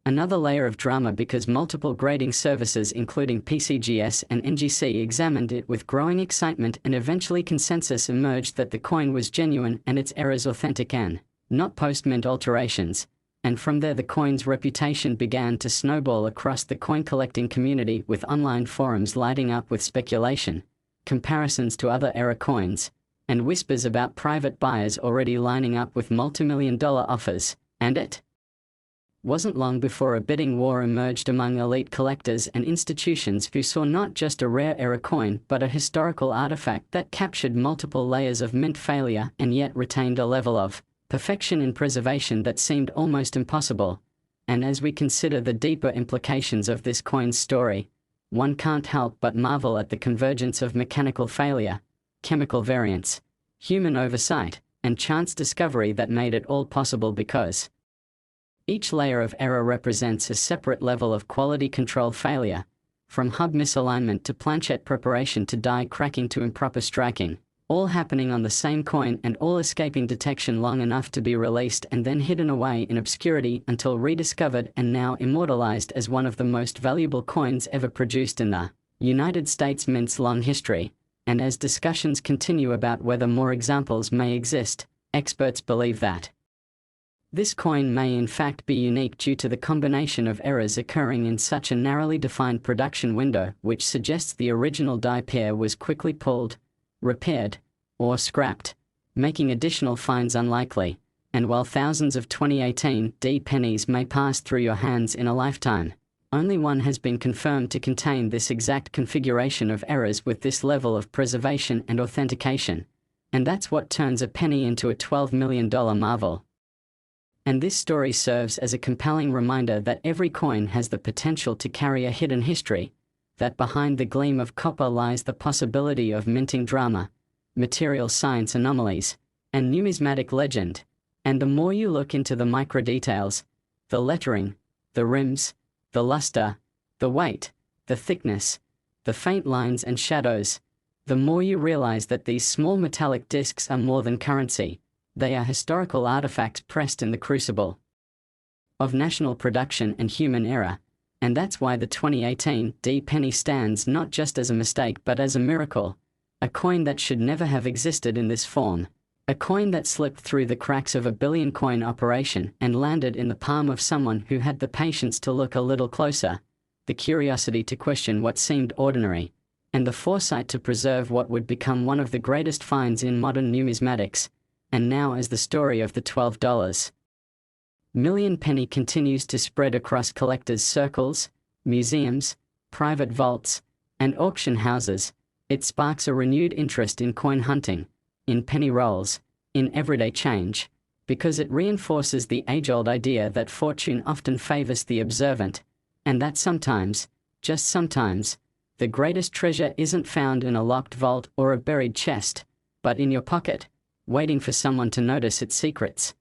[SPEAKER 1] another layer of drama because multiple grading services including PCGS and NGC examined it with growing excitement and eventually consensus emerged that the coin was genuine and its errors authentic and not post-mint alterations, and from there the coin's reputation began to snowball across the coin collecting community with online forums lighting up with speculation, comparisons to other era coins, and whispers about private buyers already lining up with multi-million-dollar offers, and it wasn't long before a bidding war emerged among elite collectors and institutions who saw not just a rare era coin but a historical artifact that captured multiple layers of mint failure and yet retained a level of perfection in preservation that seemed almost impossible. And as we consider the deeper implications of this coin's story, one can't help but marvel at the convergence of mechanical failure, chemical variance, human oversight, and chance discovery that made it all possible because each layer of error represents a separate level of quality control failure, from hub misalignment to planchette preparation to die cracking to improper striking, all happening on the same coin and all escaping detection long enough to be released and then hidden away in obscurity until rediscovered and now immortalized as one of the most valuable coins ever produced in the United States Mint's long history. And as discussions continue about whether more examples may exist, experts believe that this coin may in fact be unique due to the combination of errors occurring in such a narrowly defined production window, which suggests the original die pair was quickly pulled, repaired, or scrapped, making additional finds unlikely. And while thousands of 2018 D pennies may pass through your hands in a lifetime, only one has been confirmed to contain this exact configuration of errors with this level of preservation and authentication. And that's what turns a penny into a $12 million marvel. And this story serves as a compelling reminder that every coin has the potential to carry a hidden history, that behind the gleam of copper lies the possibility of minting drama, material science anomalies, and numismatic legend. And the more you look into the micro details, the lettering, the rims, the luster, the weight, the thickness, the faint lines and shadows, the more you realize that these small metallic discs are more than currency. They are historical artifacts pressed in the crucible of national production and human error, and that's why the 2018 D penny stands not just as a mistake but as a miracle, a coin that should never have existed in this form, a coin that slipped through the cracks of a billion coin operation and landed in the palm of someone who had the patience to look a little closer, the curiosity to question what seemed ordinary, and the foresight to preserve what would become one of the greatest finds in modern numismatics. And now, as the story of the $12 million penny continues to spread across collectors' circles, museums, private vaults, and auction houses, it sparks a renewed interest in coin hunting, in penny rolls, in everyday change, because it reinforces the age-old idea that fortune often favors the observant, and that sometimes, just sometimes, the greatest treasure isn't found in a locked vault or a buried chest, but in your pocket, waiting for someone to notice its secrets.